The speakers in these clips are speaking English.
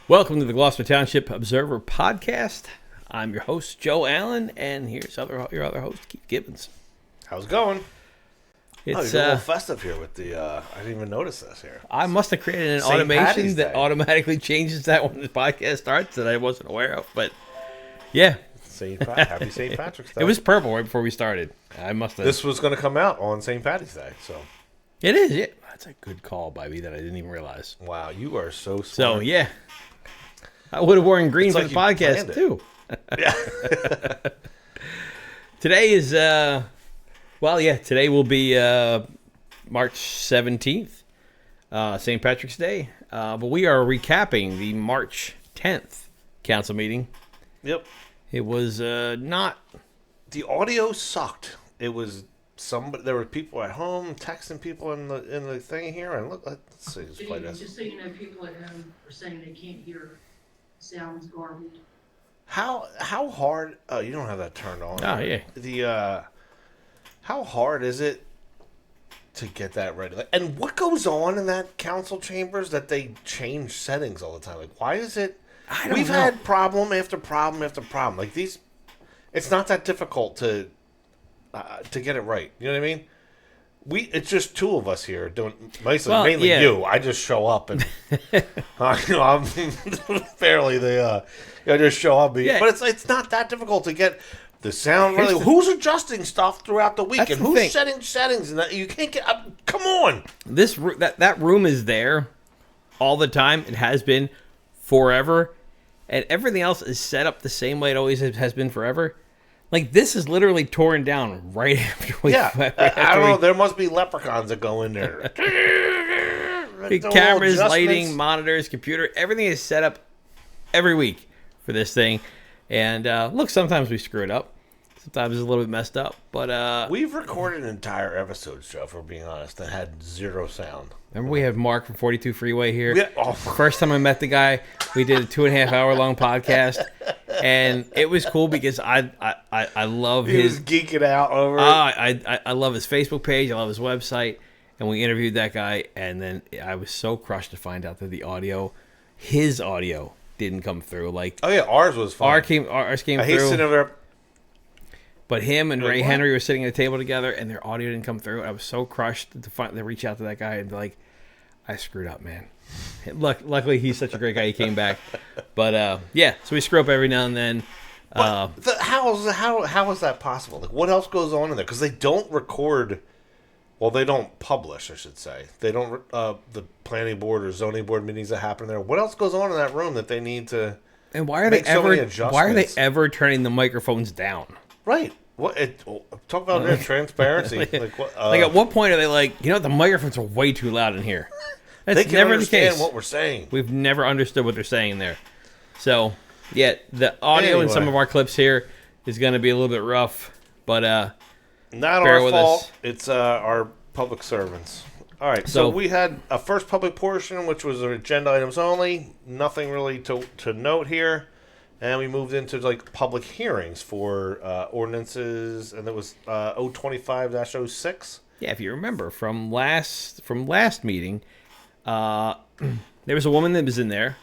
Welcome to the Gloucester Township Observer Podcast. I'm your host, Joe Allen, and here's your other host, Keith Gibbons. How's it going? It's you're a little festive here with the, I didn't even notice this here. I must have created an St. automation Patty's that Day. automatically changes that when the podcast starts that I wasn't aware of, but yeah. Happy St. Patrick's Day. It was purple right before we started. I must have. This was going to come out on St. Patty's Day, so. It is, yeah. That's a good call by me that I didn't even realize. Wow, you are so smart. So, yeah. I would have worn green It's for like the you podcast, planned it. too. Yeah. Today is, today will be March 17th, St. Patrick's Day. But we are recapping the March 10th council meeting. Yep. It was not... The audio sucked. It was there were people at home texting people in the thing here, and look, let's see, let's play this. Just so you know, people at home are saying they can't hear. Sounds garbage. How hard? Oh, you don't have that turned on. Oh, yeah. The how hard is it to get that ready? And what goes on in that council chambers that they change settings all the time? Like, why is it? We've had problem after problem after problem. Like these, it's not that difficult to get it right. You know what I mean? It's just two of us here doing mainly you. I just show up and I'm fairly I just show up. Yeah. But it's not that difficult to get the sound really. Who's adjusting stuff throughout the week That's and the who's thing. setting settings and that you can't get. Come on. That room is there all the time. It has been forever. And everything else is set up the same way it always has been forever. Like, this is literally torn down right after we... Yeah. I don't know. There must be leprechauns that go in there. Cameras, lighting, monitors, computer, everything is set up every week for this thing. And, look, sometimes we screw it up. Sometimes it's a little bit messed up. But, We've recorded entire episodes, Joe, if we're being honest, that had zero sound. remember we have Mark from 42 Freeway here? Yeah. Oh. First time I met the guy, we did a 2.5 hour long podcast. And it was cool because I love He was geeking out over it. I love his Facebook page. I love his website. And we interviewed that guy. And then I was so crushed to find out that his audio didn't come through. Like, Oh, yeah, ours was fine. ours came He's through. sitting over there. But him and Like, Ray what? Henry were sitting at a table together, and their audio didn't come through. I was so crushed to reach out to that guy and be like, I screwed up, man. Luckily, he's such a great guy. He came back. But, so we screw up every now and then. How is that possible? Like, what else goes on in there? Because they don't record. Well, they don't publish, I should say. They don't. The planning board or zoning board meetings that happen there. What else goes on in that room that they need to? And why are make they so many ever? Why are they adjustments? ever turning the microphones down? Right. Talk about their transparency. Like what? Like, at what point are they like, the microphones are way too loud in here? That's they can never the understand case. what we're saying. We've never understood what they're saying there. So, yeah, the audio in some Anyway. of our clips here is going to be a little bit rough, but Not bear our with fault. us. It's our public servants. All right. So we had a first public portion, which was agenda items only. Nothing really to note here. And we moved into like public hearings for ordinances, and that was 025-06. yeah, if you remember from last meeting, there was a woman that was in there.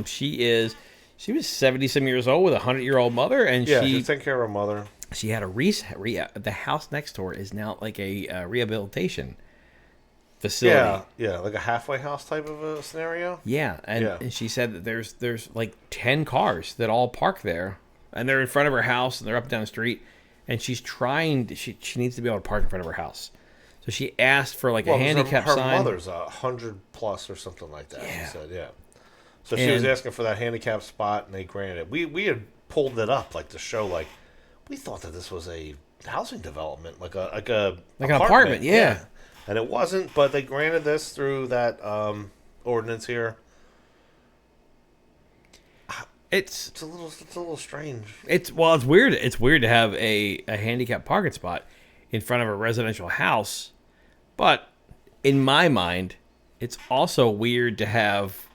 She was 70-some years old with a 100-year-old mother, and Yeah, she's taking care of her mother. she had the house next door is now like a rehabilitation facility. Yeah, like a halfway house type of a scenario. Yeah, and she said that there's like 10 cars that all park there, and they're in front of her house, and they're up and down the street, and she's trying to, she needs to be able to park in front of her house. So she asked for like a handicap her sign. mother's 100 plus or something like that. Yeah. She said, yeah. So she was And- asking for that handicap spot, and they granted it. We had pulled it up like to show like we thought that this was a housing development, like an apartment, yeah. And it wasn't, but they granted this through that ordinance here. It's a little strange. it's weird. It's weird to have a handicap parking spot in front of a residential house, but in my mind, it's also weird to have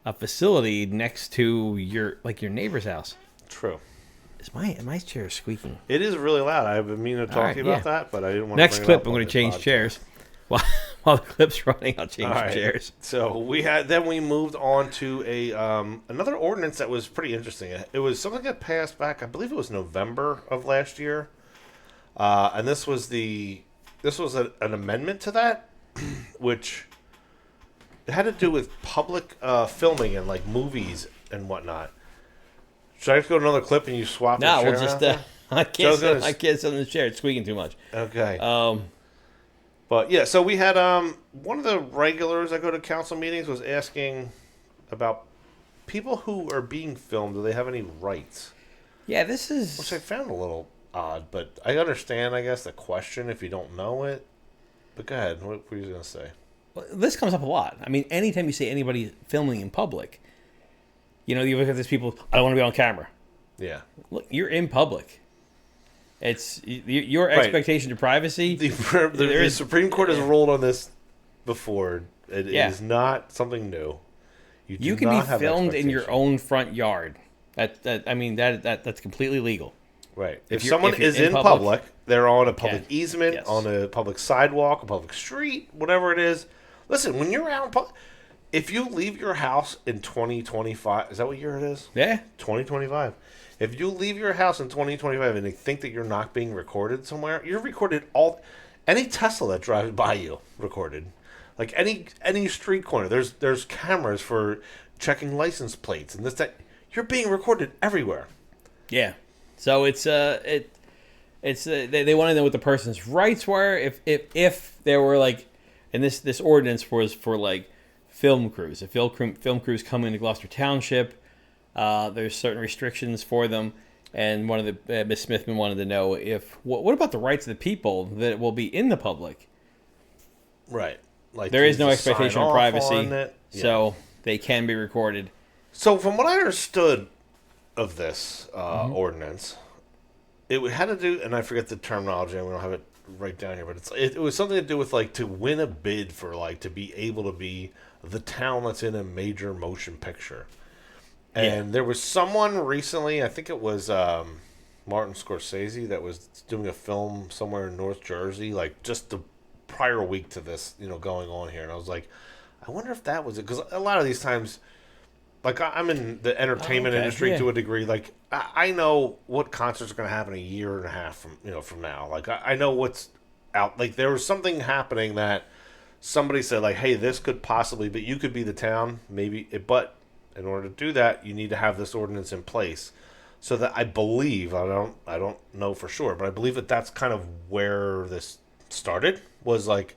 a facility next to your neighbor's house. True. Is my chair squeaking? It is really loud. I've been meaning to talk All right, to you about yeah. that, but I didn't want Next to bring clip, it up I'm on going to this change podcast. chairs. while the clip's running, I'll change All the right. chairs. So we moved on to a another ordinance that was pretty interesting. It was something that passed back, I believe it was November of last year, and this was an amendment to that, which it had to do with public filming and like movies and whatnot. Should I just go to another clip and you swap? No, the chair we'll just. out? I can't sit in the chair. It's squeaking too much. Okay. Um, But yeah, so we had one of the regulars that go to council meetings was asking about people who are being filmed. Do they have any rights? yeah, this is. Which I found a little odd, but I understand, I guess, the question if you don't know it. But go ahead. What were you going to say? This comes up a lot. I mean, anytime you see anybody filming in public, you look at these people. I don't want to be on camera. Yeah. Look, you're in public. It's your expectation to privacy. The Supreme Court has ruled on this before. It is not something new. You can be filmed in your own front yard. That's completely legal. Right. If someone is in public, they're on a public easement, on a public sidewalk, a public street, whatever it is. Listen, when you're out in public, if you leave your house in 2025, is that what year it is? Yeah. 2025. If you leave your house in 2025 and they think that you're not being recorded somewhere, you're recorded any Tesla that drives by you recorded. Like any street corner, there's cameras for checking license plates and this that. You're being recorded everywhere. Yeah. So it's they want to know what the person's rights were if there were like, and this ordinance was for like film crews. If film crews come into Gloucester Township. There's certain restrictions for them, and one of the Miss Smithman wanted to know what about the rights of the people that will be in the public? Right, like there is no expectation of privacy, so Yeah. they can be recorded. So, from what I understood of this ordinance, it had to do, and I forget the terminology. We don't have it right down here, but it was something to do with like to win a bid for like to be able to be the town that's in a major motion picture. And there was someone recently, I think it was Martin Scorsese, that was doing a film somewhere in North Jersey, like just the prior week to this, going on here. And I was like, I wonder if that was it. Because a lot of these times, like I'm in the entertainment industry to a degree. Like I know what concerts are going to happen a year and a half from now. Like I know what's out. Like there was something happening that somebody said like, hey, this could possibly, but you could be the town, maybe, but in order to do that, you need to have this ordinance in place. So that I believe, I don't know for sure, but I believe that that's kind of where this started. Was like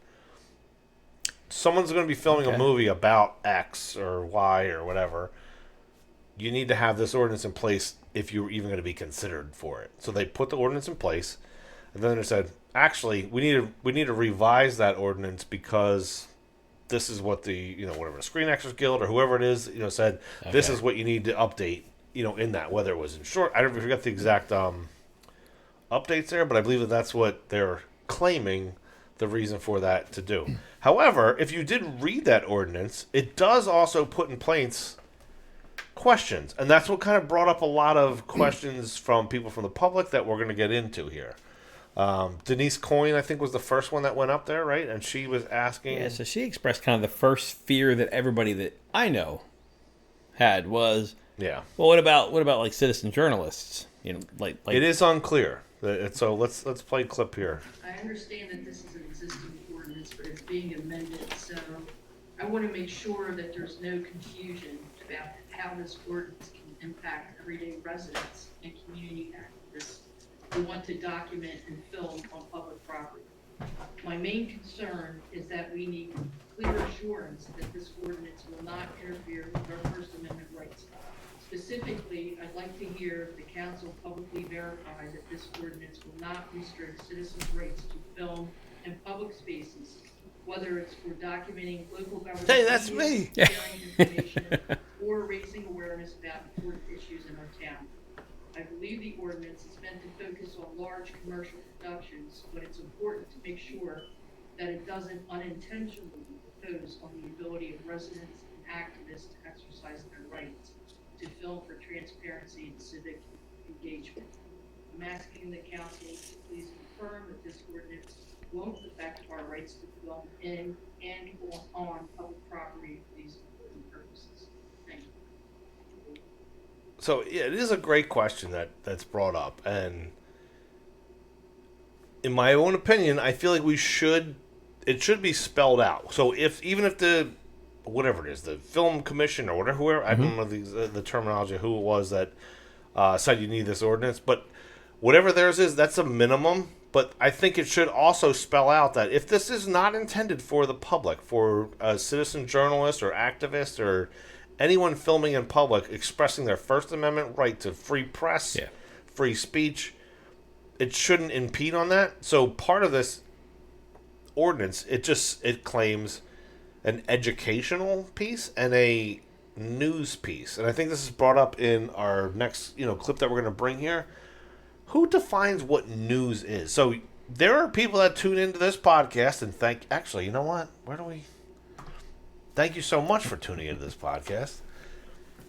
someone's going to be filming a movie about X or Y or whatever. You need to have this ordinance in place if you're even going to be considered for it. So they put the ordinance in place, and then they said, actually, we need to revise that ordinance because this is what the whatever the Screen Actors Guild or whoever it is said. This is what you need to update in that, whether it was in short. I don't forget the exact updates there, but I believe that's what they're claiming the reason for that to do. However, if you did read that ordinance, it does also put in place questions, and that's what kind of brought up a lot of questions from people from the public that we're going to get into here. Denise Coyne, I think, was the first one that went up there, right? And she was asking. Yeah, so she expressed kind of the first fear that everybody that I know had was, well, what about like citizen journalists? Like it is unclear. So let's play a clip here. I understand that this is an existing ordinance, but it's being amended, so I want to make sure that there's no confusion about how this ordinance can impact everyday residents and community activists who want to document and film on public property. My main concern is that we need clear assurance that this ordinance will not interfere with our First Amendment rights. Specifically, I'd like to hear the council publicly verify that this ordinance will not restrict citizens' rights to film in public spaces, whether it's for documenting local government. Hey, that's me. Sharing information or raising awareness about important issues in our town. I believe the ordinance is meant to focus on large commercial productions, but it's important to make sure that it doesn't unintentionally impose on the ability of residents and activists to exercise their rights to film for transparency and civic engagement. I'm asking the council to please confirm that this ordinance won't affect our rights to film in and or on public property for these important purposes. Thank you. So yeah, it is a great question that's brought up, and in my own opinion, I feel like it should be spelled out. So even if the whatever it is, the film commission or whatever, whoever, I don't know the terminology, who it was that said you need this ordinance, but whatever theirs is, that's a minimum. But I think it should also spell out that if this is not intended for the public, for a citizen journalist or activist or anyone filming in public expressing their First Amendment right to free press, free speech, it shouldn't impede on that. So part of this ordinance, it claims an educational piece and a news piece. And I think this is brought up in our next, clip that we're going to bring here. Who defines what news is? So there are people that tune into this podcast and actually, you know what? Thank you so much for tuning into this podcast.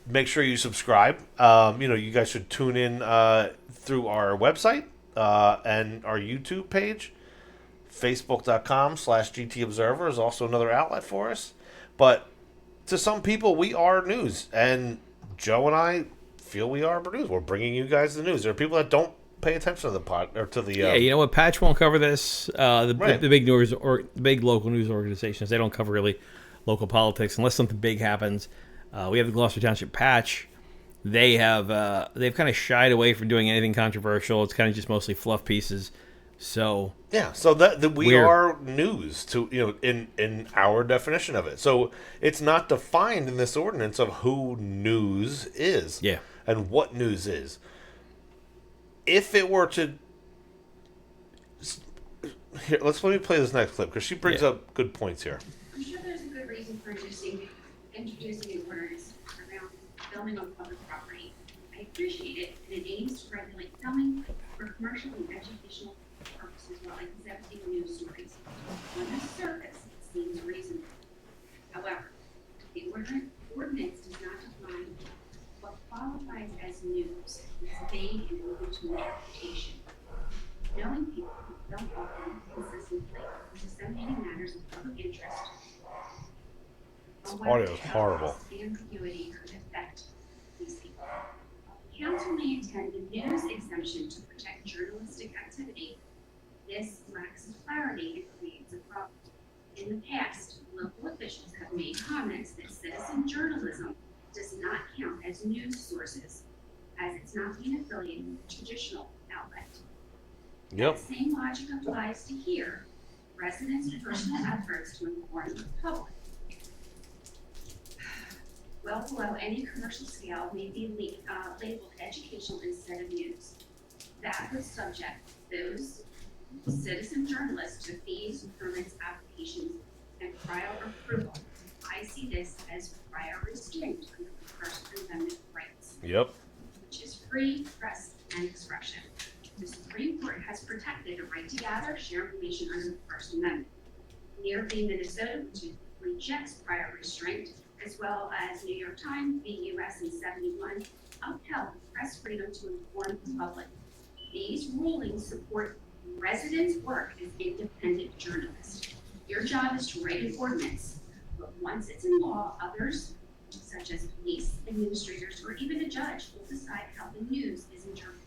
Make sure you subscribe. You guys should tune in through our website and our YouTube page. Facebook.com/GT Observer is also another outlet for us. But to some people, we are news. And Joe and I feel we are news. We're bringing you guys the news. There are people that don't pay attention to the pod or to the. You know what? Patch won't cover this. The big news or the big local news organizations, they don't cover really local politics unless something big happens. We have the Gloucester Township Patch. They've kind of shied away from doing anything controversial. It's kind of just mostly fluff pieces. So so that we are news to in our definition of it. So it's not defined in this ordinance of who news is. And what news is. If it were to let me play this next clip because she brings up good points here. I'm sure there's a good reason for introducing an ordinance around filming on public property. I appreciate it, and it aims to regulate filming for commercial and educational purposes while accepting news stories. On the surface, it seems reasonable. However, the ordinance does not define what qualifies as news. It's vague and open to interpretation. Knowing people who don't often consistently disseminating matters of public interest. This audio is horrible. Ambiguity could affect these people. Council may intend the news exemption to protect journalistic activity. This lacks clarity and creates a problem. In the past, local officials have made comments that citizen journalism does not count as news sources, as it's not being affiliated with a traditional outlet. Yep. The same logic applies to here. Residents' personal efforts to inform the public. Well below any commercial scale may be labeled educational instead of news. That would subject those citizen journalists to fees, permits, applications, and prior approval. I see this as prior restraint under the First Amendment rights. Yep. Which is free press and expression. The Supreme Court has protected the right to gather, share information under the First Amendment. Nearby, Minnesota, which rejects prior restraint, as well as New York Times v. U.S. in 71, upheld press freedom to inform the public. These rulings support residents' work as independent journalists. Your job is to write an ordinance, but once it's in law, others, such as police, administrators, or even a judge, will decide how the news is interpreted.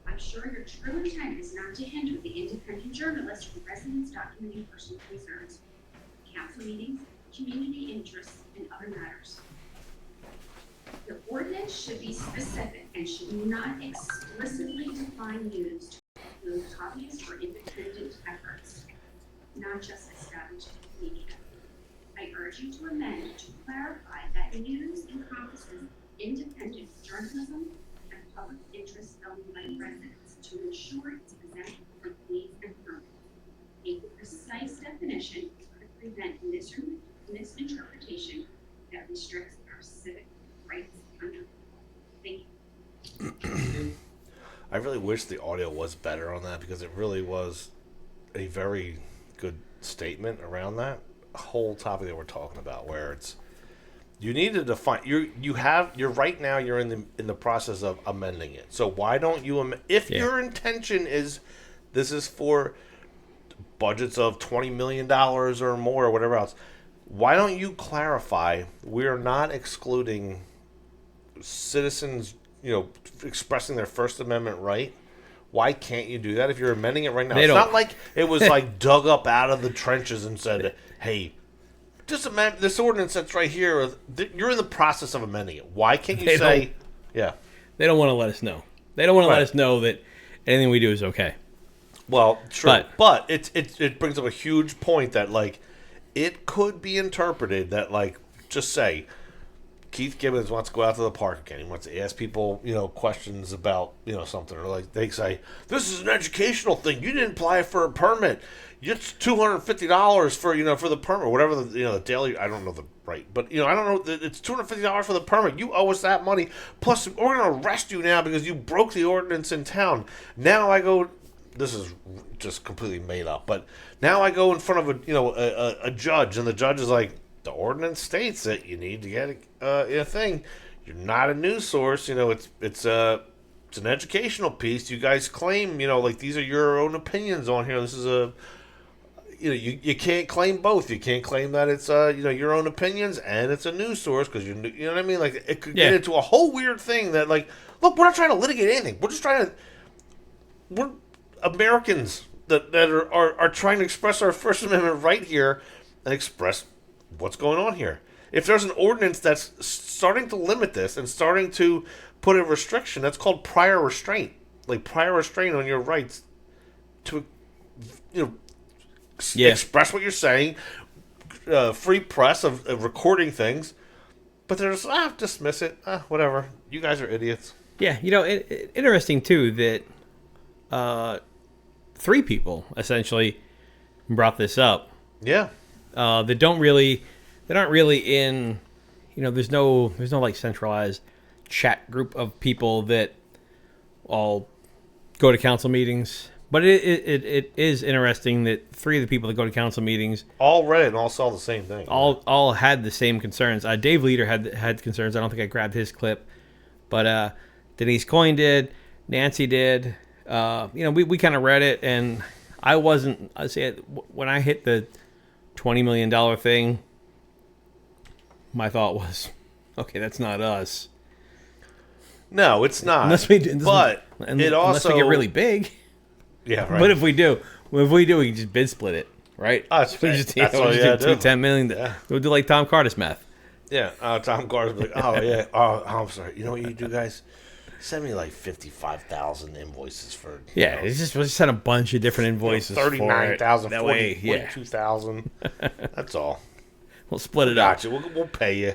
I'm sure your true intent is not to hinder the independent journalists from residents documenting personal concerns, council meetings, community interests, and other matters. The ordinance should be specific and should not explicitly define news to include hobbyist or independent efforts, not just established media. I urge you to amend to clarify that news encompasses independent journalism and public interest owned by residents to ensure it's exempt from fees and permits. A precise definition could prevent misinterpretation that restricts our civic rights under. Thank you. I really wish the audio was better on that because it really was a very good statement around that whole topic that we're talking about, where it's you need to define you're right now you're in the process of amending it. So why don't you if your intention is this is for budgets of $20 million or more or whatever else. Why don't you clarify we are not excluding citizens, expressing their First Amendment right? Why can't you do that if you're amending it right now? It's not like it was like dug up out of the trenches and said, hey, just amend this ordinance that's right here. You're in the process of amending it. Why can't you say, yeah? They don't want to let us know. They don't want to let us know that anything we do is okay. Well, true. But it brings up a huge point that, like, it could be interpreted that, like, just say, Keith Gibbons wants to go out to the park again. He wants to ask people, questions about, something. Or like they say, this is an educational thing. You didn't apply for a permit. It's $250 for, for the permit. Whatever the daily, I don't know the right. But, I don't know. It's $250 for the permit. You owe us that money. Plus, we're going to arrest you now because you broke the ordinance in town. Now I go, this is just completely made up. But now I go in front of a judge. And the judge is like, the ordinance states that you need to get a thing. You're not a news source. It's an educational piece. You guys claim, like these are your own opinions on here. This is you can't claim both. You can't claim that it's your own opinions and it's a news source because you know what I mean. Like it could get into a whole weird thing that like, look, we're not trying to litigate anything. We're just we're Americans that are trying to express our First Amendment right here and express what's going on here. If there's an ordinance that's starting to limit this and starting to put a restriction, that's called prior restraint. Like prior restraint on your rights to, express what you're saying, free press of recording things. But they're just, dismiss it. Whatever. You guys are idiots. Yeah, interesting too that 3 people essentially brought this up. Yeah. They aren't really in, there's no like centralized chat group of people that all go to council meetings. But it is interesting that 3 of the people that go to council meetings all read it and all saw the same thing. All had the same concerns. Dave Leader had concerns. I don't think I grabbed his clip, but Denise Coyne did, Nancy did. We kind of read it, and I wasn't. I say when I hit the $20 million thing, my thought was, okay, that's not us. No, it's not. Unless we get really big. Yeah, right. But if we do, we can just bid split it, right? That's all you do. $10 million. Yeah. We'll do like Tom Carter's math. Yeah, Tom Carter's like, oh yeah, I'm sorry. You know what you do, guys? Send me like 55,000 invoices for. Yeah, we'll just send a bunch of different invoices. 39,000, that way, 42,000. That's all. We'll split it up. Gotcha. We'll pay you.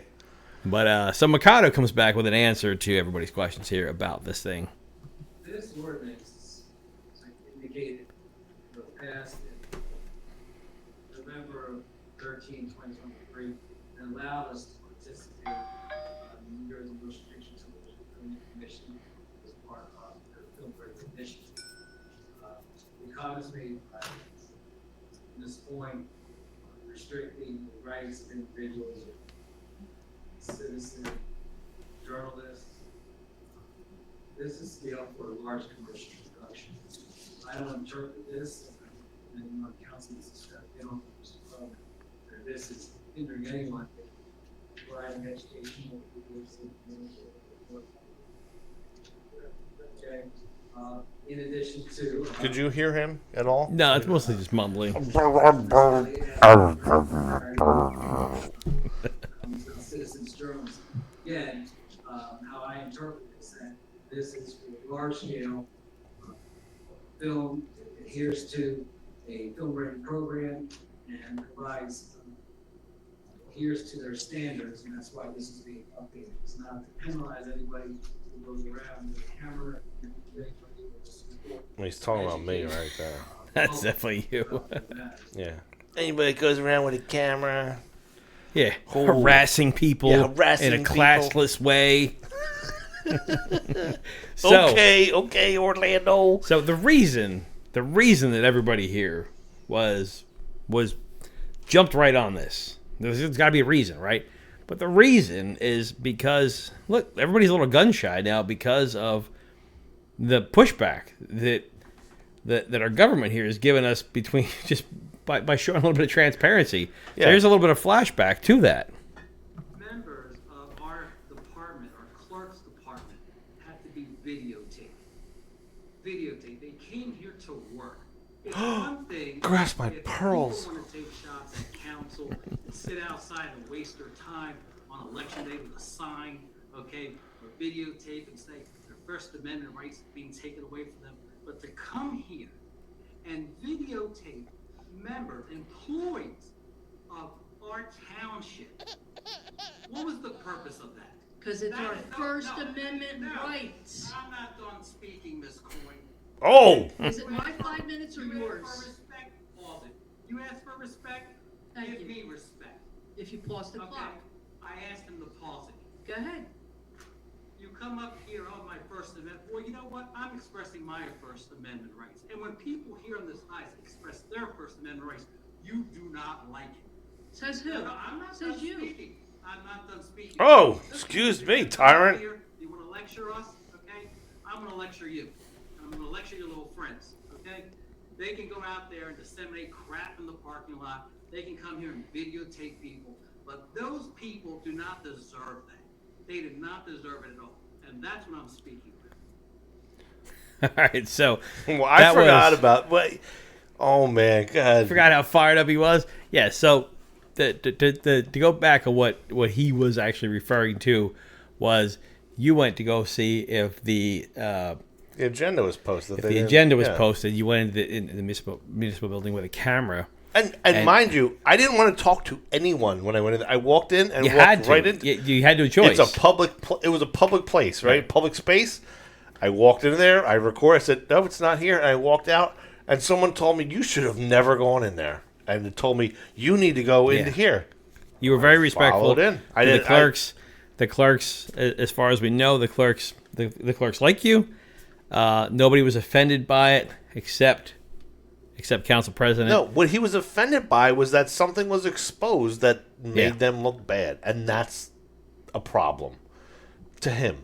But so Mercado comes back with an answer to everybody's questions here about this thing. This ordinance, like indicated, was passed in November 13, 2023, and allowed us to participate in New Jersey restrictions of the Film Commission as part of the film recognition. The comments made at this point restricting the rights of individuals, citizens, journalists. This is scale for a large commercial production. I don't interpret this, and on council's discussion, they don't understand that this is hindering anyone providing education. Okay. In addition to. Did you hear him at all? No, it's mostly just mumbling. Citizens journalism. Again, how I interpret this, that this is for large scale film, adheres to a film rating program and provides, adheres to their standards, and that's why this is being updated. It's not to penalize anybody who goes around with a camera. He's talking about me right there. That's definitely you. Yeah. Anybody goes around with a camera. Yeah, harassing people in a classless way. Okay, Orlando. So the reason that everybody here was jumped right on this. There's got to be a reason, right? But the reason is because look, everybody's a little gun shy now because of the pushback that that our government here is giving us between just by showing a little bit of transparency. Yeah. So there's a little bit of flashback to that. Members of our department, our clerk's department, have to be videotaped. They came here to work. It's one thing. Grasp my if pearls. People want to take shots at council and sit outside and waste their time on election day with a sign, okay, or videotape and say their First Amendment rights being taken away from them. But to come here and videotape members, employees of our township, what was the purpose of that? Because it's That our is- First Amendment rights. I'm not done speaking, Ms. Coyne. Oh! Is it my 5 minutes or You asked for yours? respect, pause it. You asked for respect, Thank give you. me respect. If you pause the Okay, clock. I asked him to pause it. Go ahead. You come up here on my First Amendment, well, you know what? I'm expressing my First Amendment rights. And when people here on this side express their First Amendment rights, you do not like it. Says who? No, I'm not Says done you. speaking. I'm not done speaking. Oh, excuse me, tyrant. Here, you want to lecture us, okay? I'm going to lecture you. I'm going to lecture your little friends, okay? They can go out there and disseminate crap in the parking lot. They can come here and videotape people. But those people do not deserve that. They do not deserve it at all. And that's what I'm speaking about. All right, so Well, I that forgot was- about what. Oh man, God. forgot how fired up he was. Yeah, so to go back on what he was actually referring to was you went to go see if the The agenda was posted. the agenda was posted. You went into the municipal building with a camera. And mind you, I didn't want to talk to anyone when I went in. I walked in and You had walked to. right in. You had no choice. It's a public. It was a public place, right? Public space. I walked in there. I recorded. I said, "No, it's not here." And I walked out, and someone told me, "You should have never gone in there." And it told me, "You need to go into here." You were very respectful. followed in. To the clerks. The clerks, as far as we know, the clerks like you. Nobody was offended by it except council president. No, what he was offended by was that something was exposed that made Yeah. them look bad, and that's a problem to him.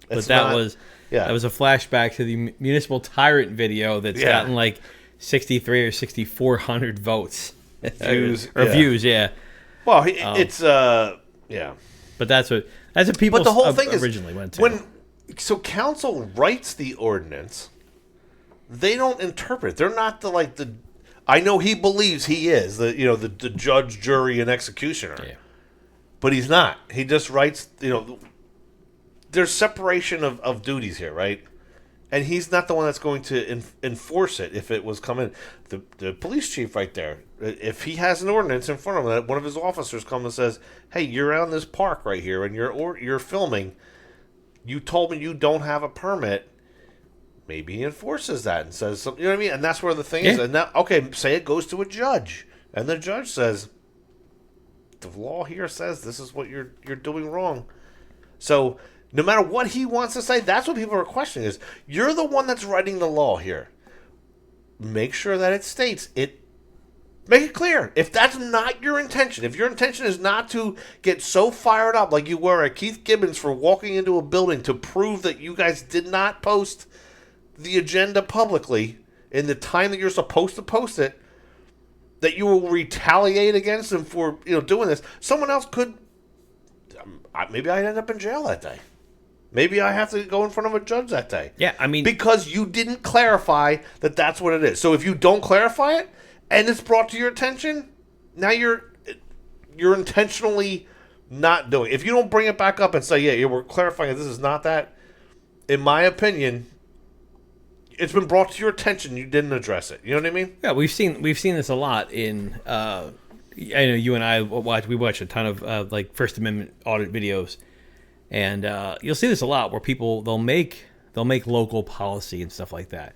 But It's that not- was yeah. that was a flashback to the municipal tyrant video that's Yeah. gotten like 63 or 6,400 votes. Views, or yeah. views, yeah. Well, it's yeah. But that's what people But the whole thing originally is went to. when council writes the ordinance, they don't interpret it. They're not the I know he believes he is the judge, jury, and executioner, Yeah. but he's not. He just writes. There's separation of duties here, right? And he's not the one that's going to enforce it if it was coming. The police chief right there, if he has an ordinance in front of him, that one of his officers comes and says, "Hey, you're out in this park right here, and you're filming. You told me you don't have a permit." Maybe he enforces that and says something. You know what I mean? And that's where the thing is. Yeah. And now, okay, say it goes to a judge, and the judge says, "The law here says this is what you're doing wrong." So no matter what he wants to say, that's what people are questioning is, you're the one that's writing the law here. Make sure that it states it. Make it clear. If that's not your intention, if your intention is not to get so fired up like you were at Keith Gibbons for walking into a building to prove that you guys did not post the agenda publicly in the time that you're supposed to post it, that you will retaliate against him for doing this. Someone else could. Maybe I'd end up in jail that day. Maybe I have to go in front of a judge that day. Yeah, I mean, because you didn't clarify that that's what it is. So if you don't clarify it and it's brought to your attention, now you're intentionally not doing it. If you don't bring it back up and say, yeah, we're clarifying that this is not that, in my opinion, it's been brought to your attention. You didn't address it. You know what I mean? yeah, we've seen this a lot in. I know you and I watch a ton of like First Amendment audit videos, and you'll see this a lot where people they'll make local policy and stuff like that,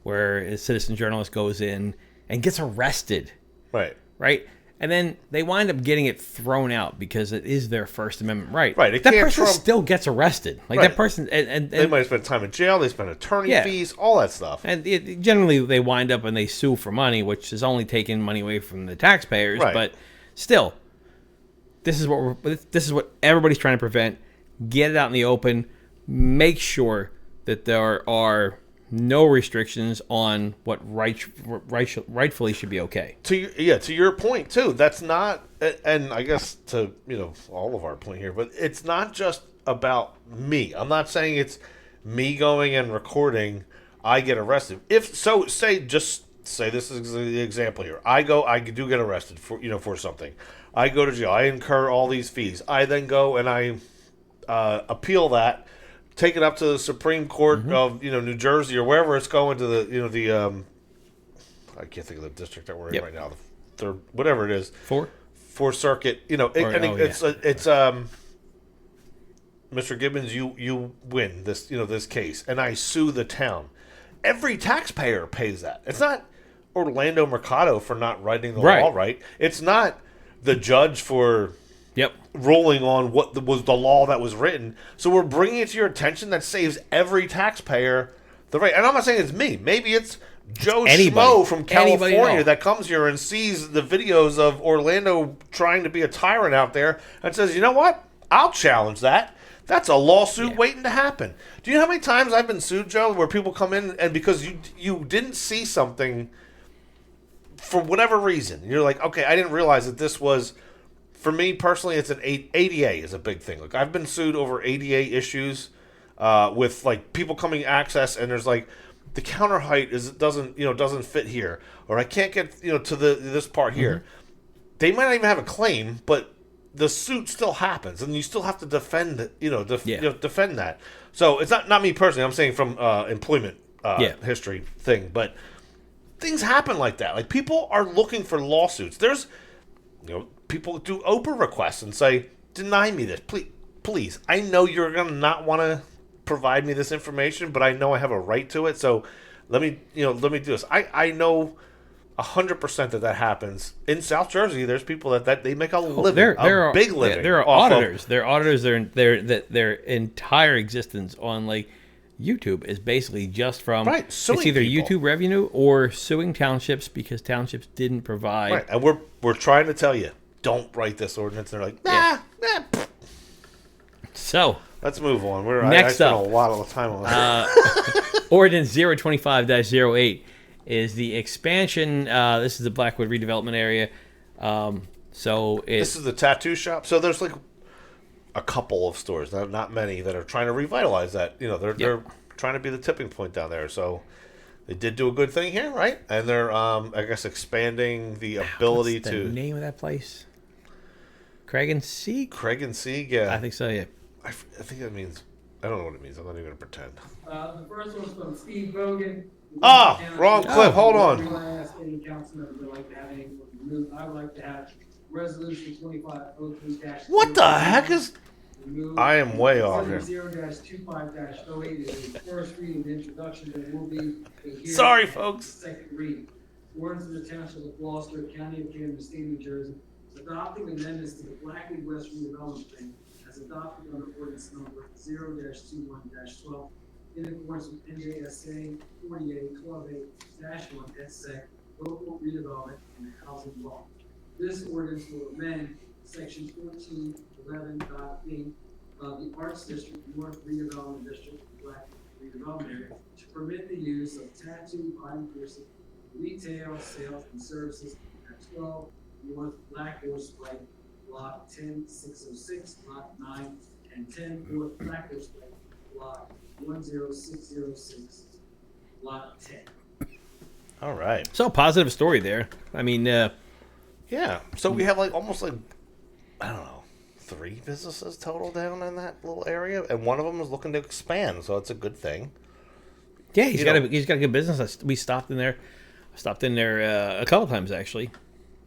where a citizen journalist goes in and gets arrested, right, and then they wind up getting it thrown out because it is their First Amendment right. Right, That person still gets arrested. Like Right. that person, and They might spend time in jail. They spend attorney Yeah. fees, all that stuff. And generally, they wind up and they sue for money, which is only taking money away from the taxpayers. Right. But still, this is what everybody's trying to prevent. Get it out in the open. Make sure that there are no restrictions on what rightfully should be okay. To your point too. That's not, and I guess to all of our point here, but it's not just about me. I'm not saying it's me going and recording. I get arrested. If so, say this is the example here. I do get arrested for something. I go to jail. I incur all these fees. I then go and I appeal that. Take it up to the Supreme Court of New Jersey or wherever it's going to the I can't think of the district that we're in right now, the third, whatever it is, Fourth Circuit. It's Mr. Gibbons, you win this case, and I sue the town. Every taxpayer pays that. It's not Orlando Mercado for not writing the law right. It's not the judge for ruling on what was the law that was written. So we're bringing it to your attention. That saves every taxpayer the right. And I'm not saying it's me. Maybe it's Joe Schmo from California that comes here and sees the videos of Orlando trying to be a tyrant out there and says, you know what? I'll challenge that. That's a lawsuit waiting to happen. Do you know how many times I've been sued, Joe, where people come in and because you didn't see something for whatever reason, you're like, okay, I didn't realize that this was. For me personally, it's an ADA is a big thing. Like I've been sued over ADA issues with like people coming access, and there's like the counter height doesn't fit here, or I can't get to this part here. They might not even have a claim, but the suit still happens, and you still have to defend defend that. So it's not me personally. I'm saying from employment history thing, but things happen like that. Like people are looking for lawsuits. There's people do Oprah requests and say, deny me this, please. I know you're going to not want to provide me this information, but I know I have a right to it. So let me do this. I know 100% that happens in South Jersey. There's people that they make a living, big living. There are auditors. There are auditors. Their entire existence on like YouTube is basically just from it's either people. YouTube revenue or suing townships because townships didn't provide. Right, and we're trying to tell you, don't write this ordinance. And they're like, nah. So let's move on. I spent a lot of time on that. Ordinance 025-08 is the expansion. This is the Blackwood redevelopment area. This is the tattoo shop. So there's like a couple of stores, not many, that are trying to revitalize that. They're trying to be the tipping point down there. So they did do a good thing here, right? And they're, I guess, expanding the ability What's to. The name of that place? Craig and Sieg? Craig and Sieg, yeah. I think so, yeah. I think that means. I don't know what it means. I'm not even going to pretend. The first one's from Steve Bogan. Wrong clip. Hold on. I would like to have resolution 2503-. What the heck is? I am way off here. 0-25-08 is the first reading, the introduction. There will be a hearing. Sorry, folks. Second reading. Ordinance of the Township of Gloucester, County of Camden, State of New Jersey, adopting amendments to the Blackwood West redevelopment plan as adopted under ordinance number 0-21-12 in accordance with NJSA 48-12-1 et sec, local redevelopment and housing law. This ordinance will amend section 1411.8 of the Arts District North Redevelopment District, Black Redevelopment Area, to permit the use of tattoo, body piercing, retail, sales, and services at 12 North Black Horse Pike, Lot 10606, Lot 9, and 10 North Black Horse Pike, Lot 10606, Lot 10. All right. So positive story there. I mean, yeah. So we have almost I don't know, 3 businesses total down in that little area, and one of them is looking to expand. So it's a good thing. Yeah, he's got a good business. We stopped in there. A couple times actually,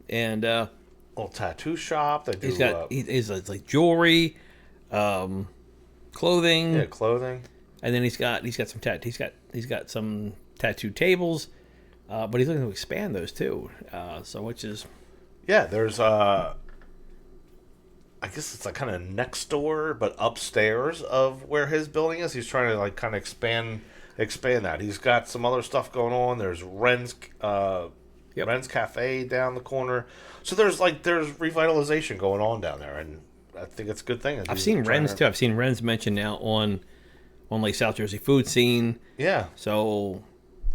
and little tattoo shop. They do. He's like jewelry, clothing. Yeah, clothing. And then he's got some he's got some tattoo tables, but he's looking to expand those too. Which is. Yeah, there's I guess it's like kind of next door, but upstairs of where his building is. He's trying to kind of expand that. He's got some other stuff going on. There's Ren's Cafe down the corner. So there's revitalization going on down there, and I think it's a good thing. I've seen Ren's too. I've seen Ren's mentioned now on on like South Jersey food scene. Yeah. So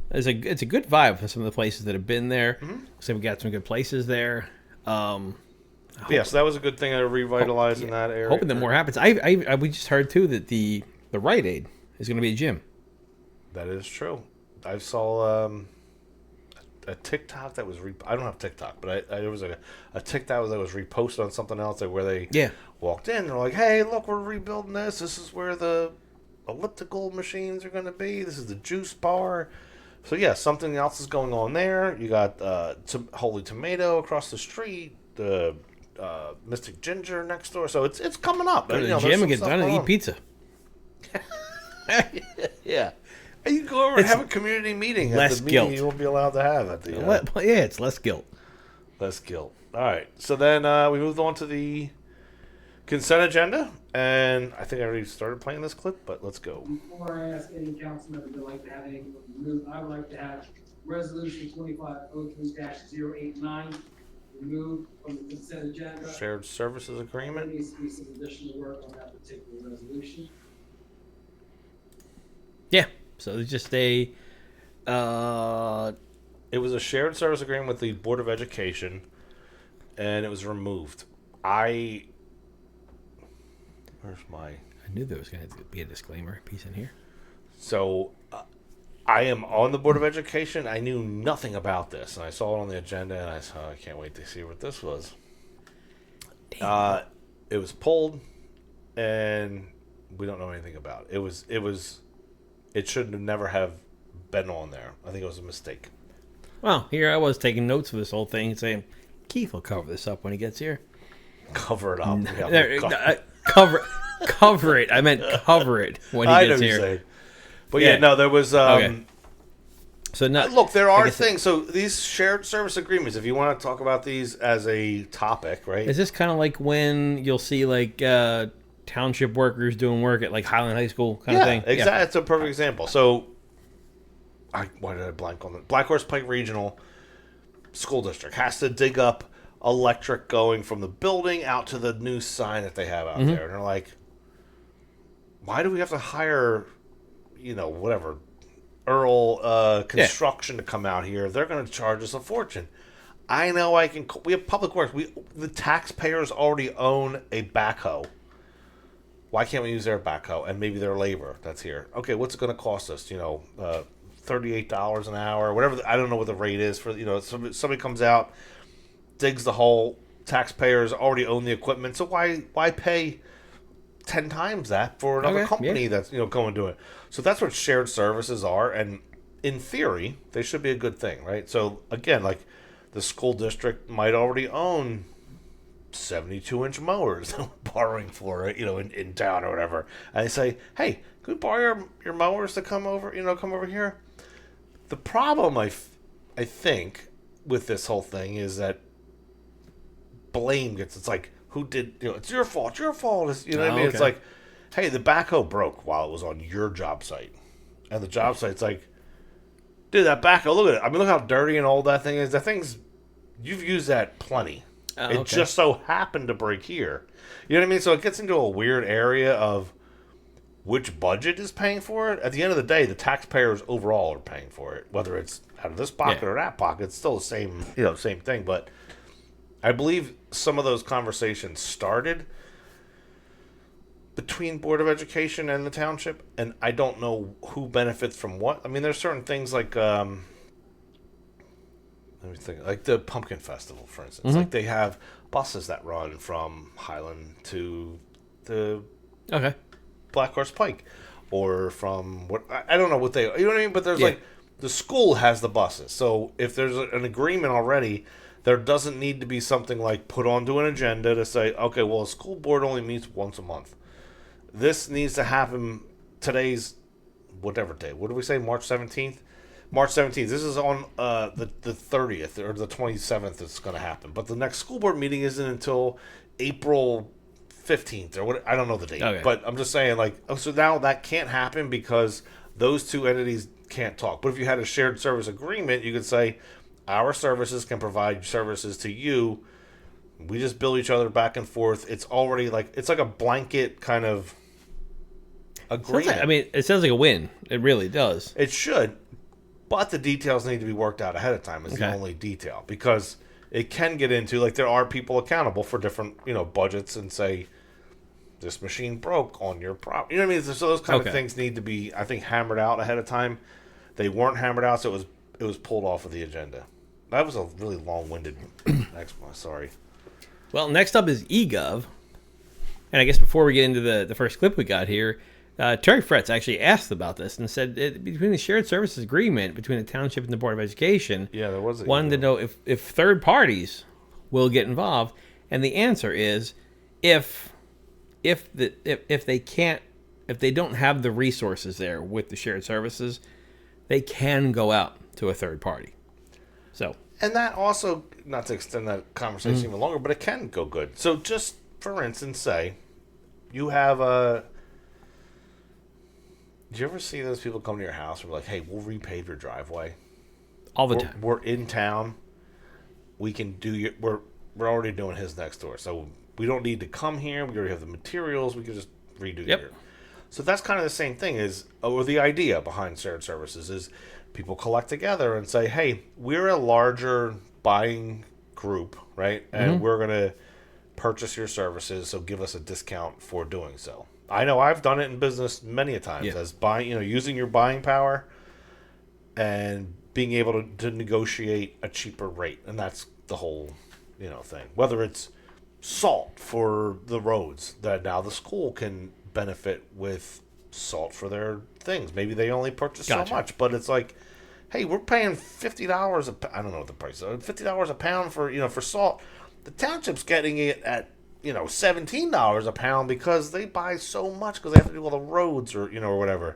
it's a good vibe for some of the places that have been there. Mm-hmm. So we got some good places there. Yeah, so that was a good thing. Revitalizing that area. Hoping that more happens. We just heard too that the Rite Aid is going to be a gym. That is true. I saw a TikTok that was I don't have TikTok, but there was a TikTok that was reposted on something else where they walked in. They're like, "Hey, look, we're rebuilding this. This is where the elliptical machines are going to be. This is the juice bar." So yeah, something else is going on there. You got Holy Tomato across the street. The Mystic Ginger next door. So it's coming up. Go to the gym and get done and eat pizza. Yeah. You go over and have a community meeting. Less at the meeting guilt. You won't be allowed to have at the it's less guilt. Less guilt. All right. So then we moved on to the consent agenda, and I think I already started playing this clip, but let's go. Before I ask any council member to like to have anything removed, I would like to have resolution 2503-089 removed from the consent agenda. Shared services There agreement. needs to be some additional work on that particular resolution. Yeah. So it's just a. It was a shared service agreement with the Board of Education, and it was removed. Where's my? I knew there was going to be a disclaimer piece in here. So, I am on the Board of Education. I knew nothing about this, and I saw it on the agenda, and I said, I can't wait to see what this was. It was pulled, and we don't know anything about it. It should have never have been on there. I think it was a mistake. Well, here I was taking notes for this whole thing, saying Keith will cover this up when he gets here. Cover it up. Cover it. I meant cover it when he gets here. Saying. But yeah, no, there was. Okay. So look, there are things. So these shared service agreements, if you want to talk about these as a topic, right? Is this kind of like when you'll see like township workers doing work at like Highland High School kind of thing? Exactly. Yeah, it's a perfect example. So, why did I blank on that? Black Horse Pike Regional School District has to dig up electric going from the building out to the new sign that they have out there. And they're like, why do we have to hire, whatever, Earl Construction to come out here? They're going to charge us a fortune. I know we have public works. The taxpayers already own a backhoe. Why can't we use their backhoe and maybe their labor that's here? Okay, what's it going to cost us? $38 an hour, whatever. I don't know what the rate is for. Somebody comes out, digs the hole. Taxpayers already own the equipment, so why pay 10 times that for another company that's going to do it? So that's what shared services are, and in theory, they should be a good thing, right? So again, like the school district might already own 72-inch mowers borrowing for it, in town or whatever. And they say, hey, can we borrow your mowers to come over here? The problem, I think, with this whole thing is that blame it's like, who did, it's your fault. It's, what I mean? It's like, hey, the backhoe broke while it was on your job site. And the job site's like, dude, that backhoe, look at it. I mean, look how dirty and old that thing is. That thing's, you've used that plenty. It just so happened to break here. You know what I mean? So it gets into a weird area of which budget is paying for it. At the end of the day, the taxpayers overall are paying for it. Whether it's out of this pocket or that pocket, it's still the same, same thing. But I believe some of those conversations started between Board of Education and the township, and I don't know who benefits from what. I mean, there's certain things like let me think. Like the Pumpkin Festival, for instance. Like they have buses that run from Highland to the Black Horse Pike, or from what I don't know what they. You know what I mean? But there's like the school has the buses. So if there's an agreement already, there doesn't need to be something like put onto an agenda to say, okay, well, a school board only meets once a month. This needs to happen today's whatever day. What do we say? March 17th. March 17th. This is on the 30th or the 27th. It's going to happen. But the next school board meeting isn't until April 15th or what? I don't know the date. Okay. But I'm just saying, so now that can't happen because those two entities can't talk. But if you had a shared service agreement, you could say our services can provide services to you. We just bill each other back and forth. It's already it's like a blanket kind of agreement. I mean, it sounds like a win. It really does. It should, but the details need to be worked out ahead of time is the only detail. Because it can get into, like, there are people accountable for different, budgets and say, this machine broke on your property. You know what I mean? So those kind of things need to be, I think, hammered out ahead of time. They weren't hammered out, so it was pulled off of the agenda. That was a really long-winded explanation. Sorry. Well, next up is E-Gov. And I guess before we get into the first clip we got here, Terri Fretz actually asked about this and said between the shared services agreement between the township and the Board of Education, there was wanted to know if third parties will get involved. And the answer is if they don't have the resources there with the shared services, they can go out to a third party. So, and that also, not to extend that conversation even longer, but it can go good. So just for instance, say you have did you ever see those people come to your house and be like, hey, we'll repave your driveway? All the time. We're in town. We can do we're already doing his next door. So we don't need to come here. We already have the materials. We can just redo here. So that's kind of the same thing or the idea behind shared services is people collect together and say, hey, we're a larger buying group, right? And we're going to purchase your services, so give us a discount for doing so. I know I've done it in business many a times as buying, using your buying power and being able to negotiate a cheaper rate. And that's the whole, thing. Whether it's salt for the roads that now the school can benefit with salt for their things. Maybe they only purchase so much, but it's like, hey, we're paying $50 I don't know what the price is. $50 a pound for, for salt. The township's getting it at, $17 a pound because they buy so much because they have to do all the roads or, or whatever.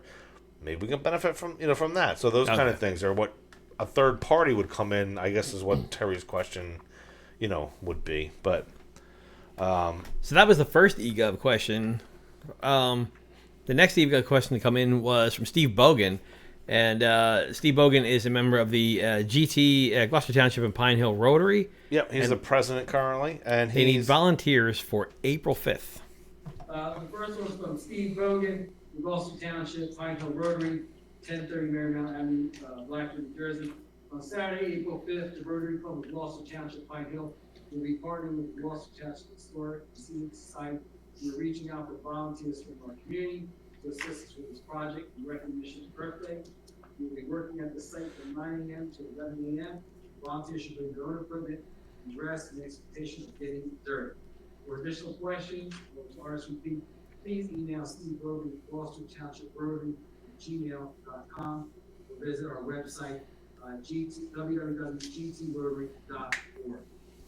Maybe we can benefit from, from that. So those kind of things are what a third party would come in, I guess is what Terry's question, would be. But so that was the first E-Gov question. The next E-Gov question to come in was from Steve Bogan. And Steve Bogan is a member of the GT, Gloucester Township and Pine Hill Rotary. Yep, he's the president currently. And he needs volunteers for April 5th. The first one's from Steve Bogan, Gloucester Township, Pine Hill Rotary, 1030 Marymount Avenue, Blackford, New Jersey. On Saturday, April 5th, the Rotary Club of Gloucester Township, Pine Hill will be partnering with the Gloucester Township Historic and Scenic Society. We're reaching out for volunteers from our community to assist us with this project in recognition of birthday. We will be working at the site from 9 a.m. to 11 a.m. Volunteers should bring their own equipment and dress in expectation of getting dirty. For additional questions or to RSVP, please email Steve Bogan at Gloucester Township Rotary at gmail.com or visit our website www.gtrotary.org.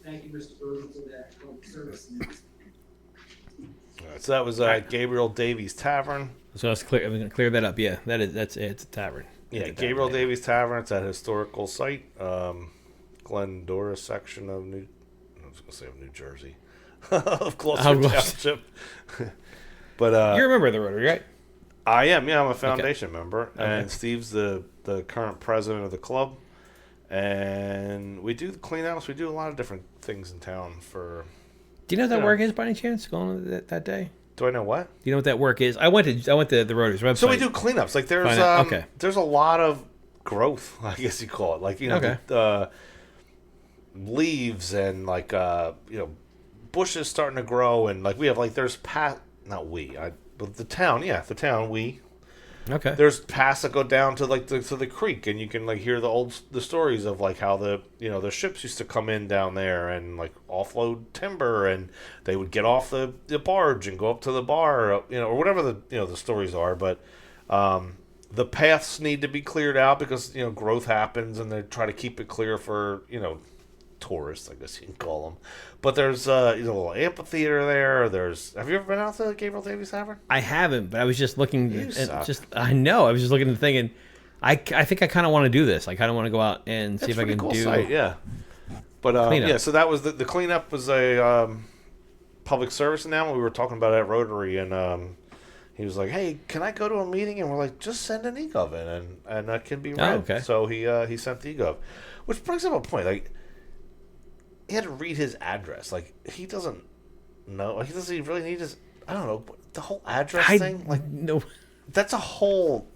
Thank you, Mr. Bogan, for that public service announcement. So that was Gabriel Davies Tavern. So I'm going to clear that up. Yeah, that's it. It's a tavern. Yeah, Gabriel Davies Tavern. It's at a historical site, Glendora section of New Jersey, of Gloucester Township. But you're a member of the Rotary, right? I am. Yeah, I'm a foundation member, and Steve's the current president of the club. And we do the cleanouts. We do a lot of different things in town for. Do you know what that work is by any chance? Going that day? Do I know what? Do you know what that work is? I went to the Rotary's website. So we do cleanups. Like there's there's a lot of growth, I guess you call it. Like the leaves and like bushes starting to grow and like we have like there's but the town Okay. There's paths that go down to like to the creek, and you can like hear the stories of like how the ships used to come in down there and like offload timber, and they would get off the barge and go up to the bar, or whatever the stories are. But the paths need to be cleared out because growth happens, and they try to keep it clear for tourists, I guess you can call them. But there's a little amphitheater there. Have you ever been out to Gabriel Davies Tavern? I haven't, but I was just looking. I was just looking and thinking. I think I kind of want to do this. I kind of want to go out and see if I can cool do. Site, yeah. But so that was the cleanup was a public service announcement. We were talking about it at Rotary, and he was like, "Hey, can I go to a meeting?" And we're like, "Just send an E-Gov in, and that can be read." Oh, okay. So he sent the E-Gov, which brings up a point. Like, he had to read his address. Like, he doesn't know. Like, he doesn't really need his. I don't know the whole address thing. Like, no, that's a whole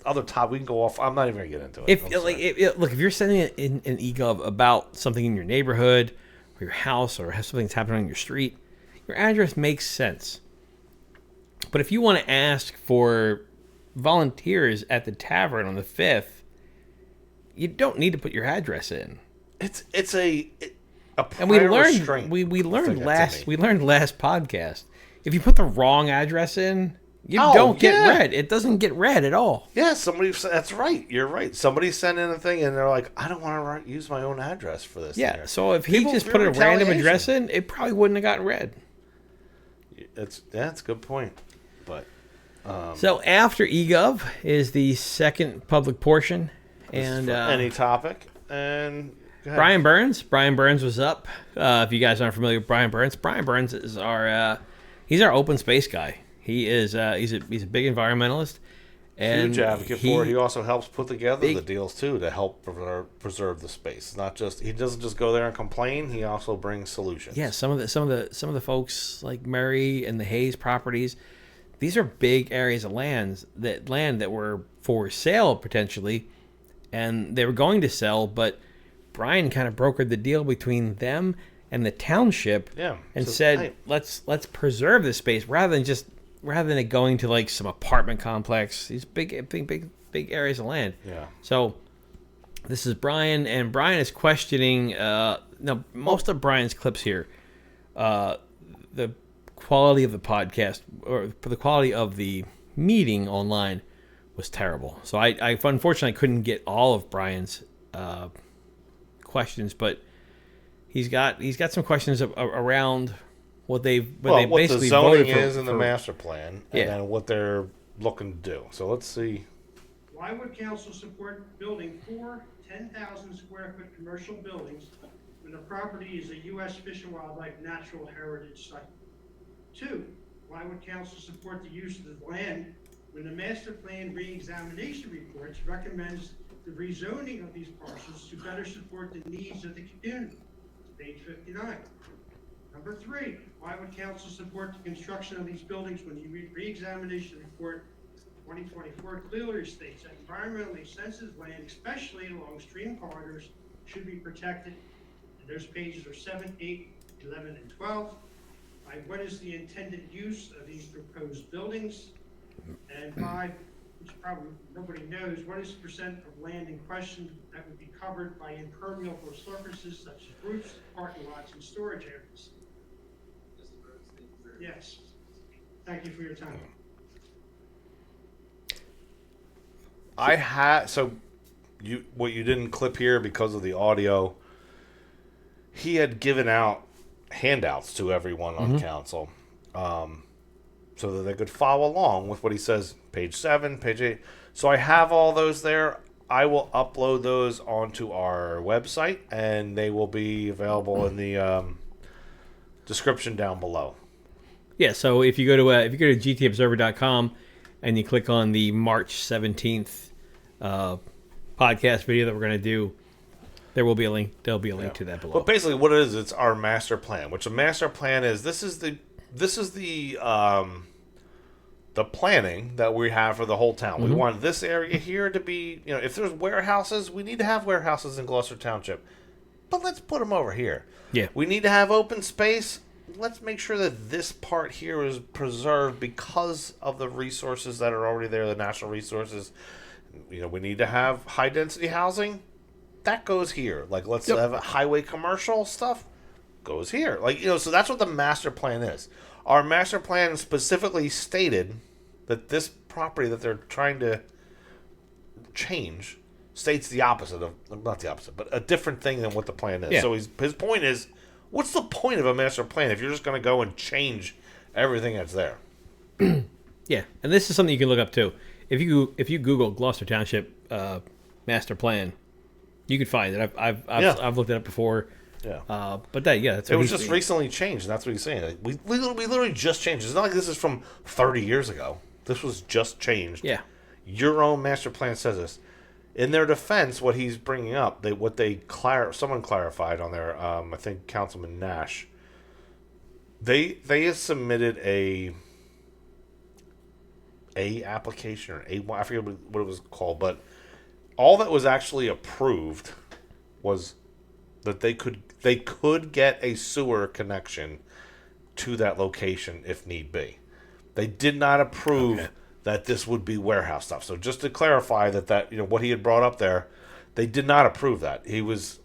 other topic. We can go off. I'm not even gonna get into it. If look, if you're sending it in an E-Gov about something in your neighborhood or your house or something that's happening on your street, your address makes sense. But if you want to ask for volunteers at the tavern on the 5th, you don't need to put your address in. It's a And we prior learned restraint. we I learned think that's in me. last podcast. If you put the wrong address in, you Oh, don't get yeah. read. It doesn't get read at all. Yeah, somebody said that's right. You're right. Somebody sent in a thing and they're like, I don't want to use my own address for this. Yeah. thing. So if he People just fear put a random retaliation. address in, it probably wouldn't have gotten read. That's a good point. But So after E-Gov is the second public portion, this is and for any topic. And go ahead. Brian Burns was up. If you guys aren't familiar with Brian Burns is our he's our open space guy. He is he's a big environmentalist and Huge advocate for it. He also helps put together the deals too to help preserve the space. It's not just he doesn't just go there and complain. He also brings solutions. Yeah, some of the folks like Murray and the Hayes properties. These are big areas of land that were for sale potentially, and they were going to sell, but Brian kind of brokered the deal between them and the township. Yeah, and so, said, hey. let's preserve this space rather than it going to like some apartment complex. These big areas of land. Yeah. So this is Brian, and Brian is questioning. Most of Brian's clips here, the quality of the podcast or the quality of the meeting online was terrible. So I unfortunately couldn't get all of Brian's questions, but he's got some questions around what they what basically the zoning voted for, is in the master plan, and Yeah. then what they're looking to do. So let's see. Why would council support building 4 10,000 square foot commercial buildings when the property is a U.S. Fish and Wildlife Natural Heritage Site? 2, why would council support the use of the land when the master plan re-examination reports recommends the rezoning of these parcels to better support the needs of the community? Page 59. Number 3, why would council support the construction of these buildings when the re-examination report 2024 clearly states that environmentally sensitive land, especially along stream corridors, should be protected? And those pages are 7, 8, 11, and 12. What is the intended use of these proposed buildings? And 5, which probably nobody knows, what is the percent of land in question that would be covered by impermeable surfaces such as roofs, parking lots, and storage areas? Yes. Thank you for your time. What you didn't clip here because of the audio. He had given out handouts to everyone on council, so that they could follow along with what he says. Page 7, page 8. So I have all those there. I will upload those onto our website, and they will be available in the description down below. Yeah, so if you go to gtobserver.com and you click on the March 17th podcast video that we're going to do, there will be a link. There'll be a link to that below. But basically, what it is, it's our master plan. Which a master plan is. This is the planning that we have for the whole town. We want this area here to be. If there's warehouses, we need to have warehouses in Gloucester Township. But let's put them over here. Yeah. We need to have open space. Let's make sure that this part here is preserved because of the resources that are already there, the natural resources. We need to have high density housing. That goes here. Like, let's have a highway commercial stuff goes here. So that's what the master plan is. Our master plan specifically stated that this property that they're trying to change states the opposite of, not the opposite, but a different thing than what the plan is. Yeah. So his point is, what's the point of a master plan if you're just going to go and change everything that's there? Yeah, and this is something you can look up too. If you Google Gloucester Township master plan, you could find it. I've looked it up before. Yeah. But that's it was just recently changed, and that's what he's saying. Like, we literally just changed. It's not like this is from 30 years ago. This was just changed. Yeah. Your own master plan says this. In their defense, what he's bringing up, someone clarified on there. I think Councilman Nash. They have submitted A application or I forget what it was called, but all that was actually approved was that they could get a sewer connection to that location if need be. They did not approve that this would be warehouse stuff. So just to clarify that what he had brought up there, they did not approve that. He was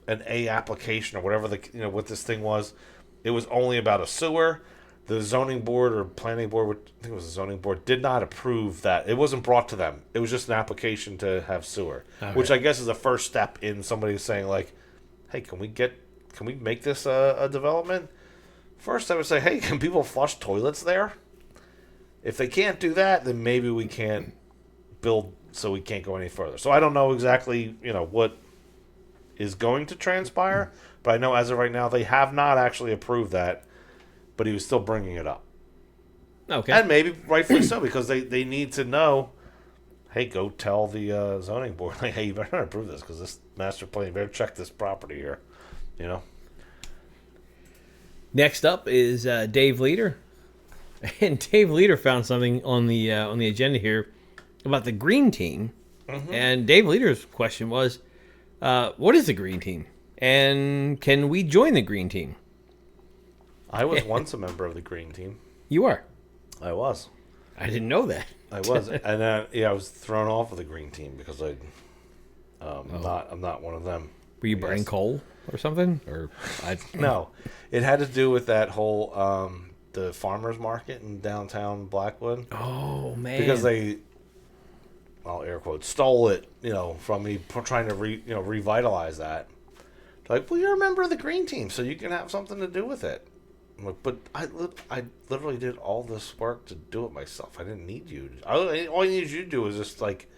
an A application or whatever what this thing was. It was only about a sewer. The zoning board or planning board, I think it was the zoning board, did not approve that. It wasn't brought to them. It was just an application to have sewer, which I guess is the first step in somebody saying like, "Hey, can we make this a development?" First, I would say, "Hey, can people flush toilets there?" If they can't do that, then maybe we can't build, so we can't go any further. So I don't know exactly, what is going to transpire, but I know as of right now they have not actually approved that. But he was still bringing it up. Okay. And maybe rightfully so, because they need to know, hey, go tell the zoning board, like, hey, you better not approve this, because this master plan, you better check this property here, Next up is Dave Leader. And Dave Leader found something on the agenda here about the Green Team. Mm-hmm. And Dave Leader's question was, what is the Green Team? And can we join the Green Team? I was once a member of the Green Team. You are? I was. I didn't know that. I was. And I was thrown off of the Green Team because I'm not one of them. Were you burning coal or something? Or No. It had to do with that whole the farmers market in downtown Blackwood. Oh man. Because they, well, air quotes, stole it, from me trying to revitalize that. They're like, well, you're a member of the Green Team, so you can have something to do with it. I'm like, but I literally did all this work to do it myself. I didn't need you. All I needed you to do was just like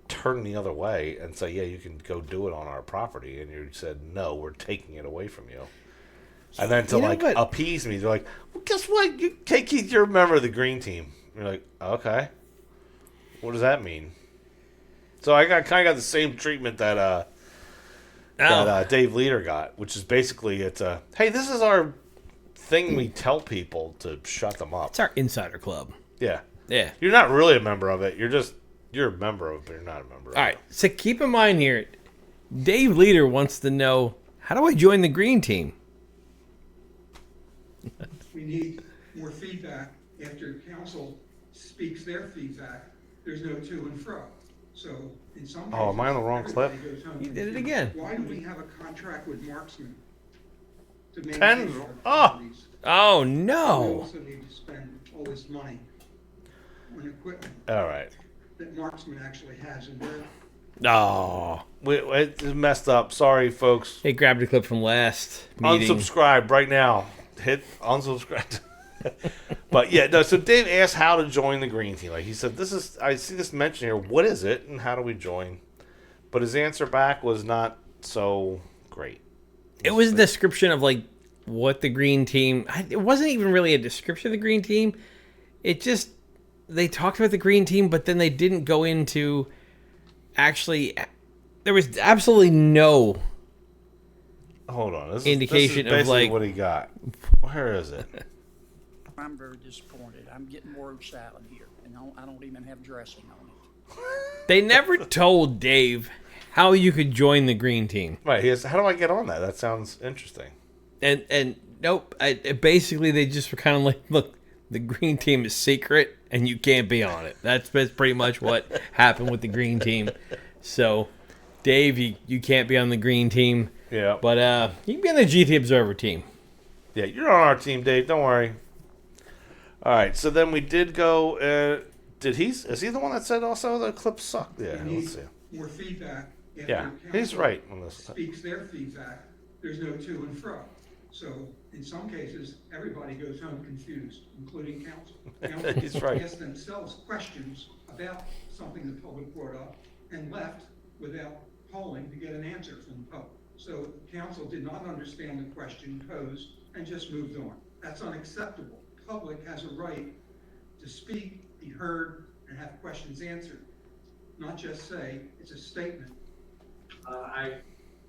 turn the other way and say, yeah, you can go do it on our property. And you said, no, we're taking it away from you. And then to appease me, they're like, well, guess what? You're a member of the Green Team. You're like, okay. What does that mean? So I kind of got the same treatment that Dave Leader got, which is basically hey, this is our thing we tell people to shut them up. It's our insider club. Yeah. Yeah. You're not really a member of it. You're a member of it, but you're not a member of it. All right. So keep in mind here, Dave Leader wants to know, how do I join the Green Team? We need more feedback. After council speaks their feedback, there's no to and fro. So in some cases, am I on the wrong clip? You did it again. Why do we have a contract with Marksman to maintain Ten- our oh. properties? Oh We no. also need to spend all this money on equipment All right. that Marksman actually has in their. Oh. It's messed up. Sorry, folks. They grabbed a clip from last meeting. Unsubscribe right now. Hit unsubscribe. But yeah, no. So Dave asked how to join the Green Team. Like he said, I see this mentioned here. What is it, and how do we join? But his answer back was not so great. It was a description of like what the Green Team. It wasn't even really a description of the Green Team. It just, they talked about the Green Team, but then they didn't go into actually. There was absolutely no. Hold on. This indication is of like what he got. Where is it? I'm very disappointed. I'm getting word salad here, and I don't even have dressing on it. They never told Dave how you could join the Green Team. Right. He has, how do I get on that? That sounds interesting. And nope. Basically, they just were kind of like, look, the Green Team is secret, and you can't be on it. That's pretty much what happened with the Green Team. So, Dave, you can't be on the Green Team. Yeah. But you can be on the GT Observer team. Yeah, you're on our team, Dave. Don't worry. All right. So then we did go. Is he the one that said also the clip sucked? Yeah. We Let's see. need more feedback. After Yeah, he's council right on this. speaks their feedback, there's no to and fro. So in some cases, everybody goes home confused, including council. Council He's right. asked themselves questions about something the public brought up and left without polling to get an answer from the public. So council did not understand the question posed and just moved on. That's unacceptable. Public has a right to speak, be heard, and have questions answered, not just say it's a statement.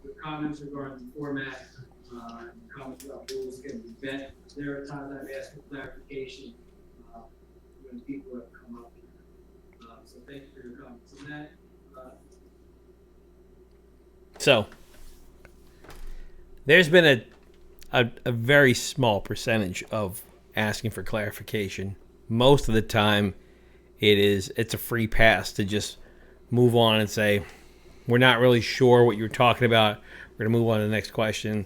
The comments regarding the format, comments about rules can be bent. There are times I've asked for clarification. when people have come up here. So thank you for your comments. And that, So there's been a very small percentage of asking for clarification. Most of the time, it's a free pass to just move on and say, we're not really sure what you're talking about. We're going to move on to the next question.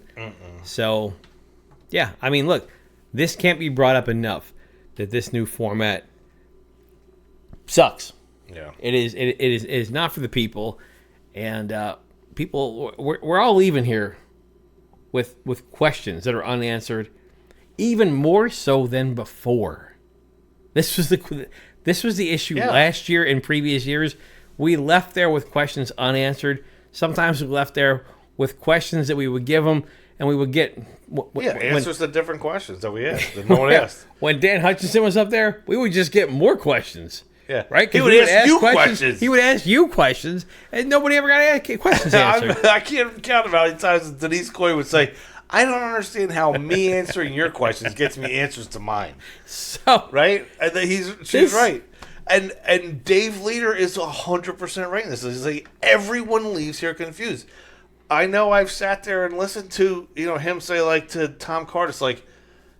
So, yeah, I mean, look, this can't be brought up enough that this new format sucks. Yeah. It is not for the people. And people, we're all leaving here with questions that are unanswered, even more so than before. This was the issue last year and previous years. We left there with questions unanswered. Sometimes we left there with questions that we would give them, and we would get answers to different questions that we asked that no one asked. When Dan Hutchinson was up there, we would just get more questions. Yeah, right. He would ask you questions. He would ask you questions, and nobody ever got questions answered. I can't count how many times Denise Coyne would say, "I don't understand how me answering your questions gets me answers to mine." So right, and then she's right. And Dave Leader is 100% right in this. He's like, everyone leaves here confused. I know I've sat there and listened to him say like to Tom Curtis, like,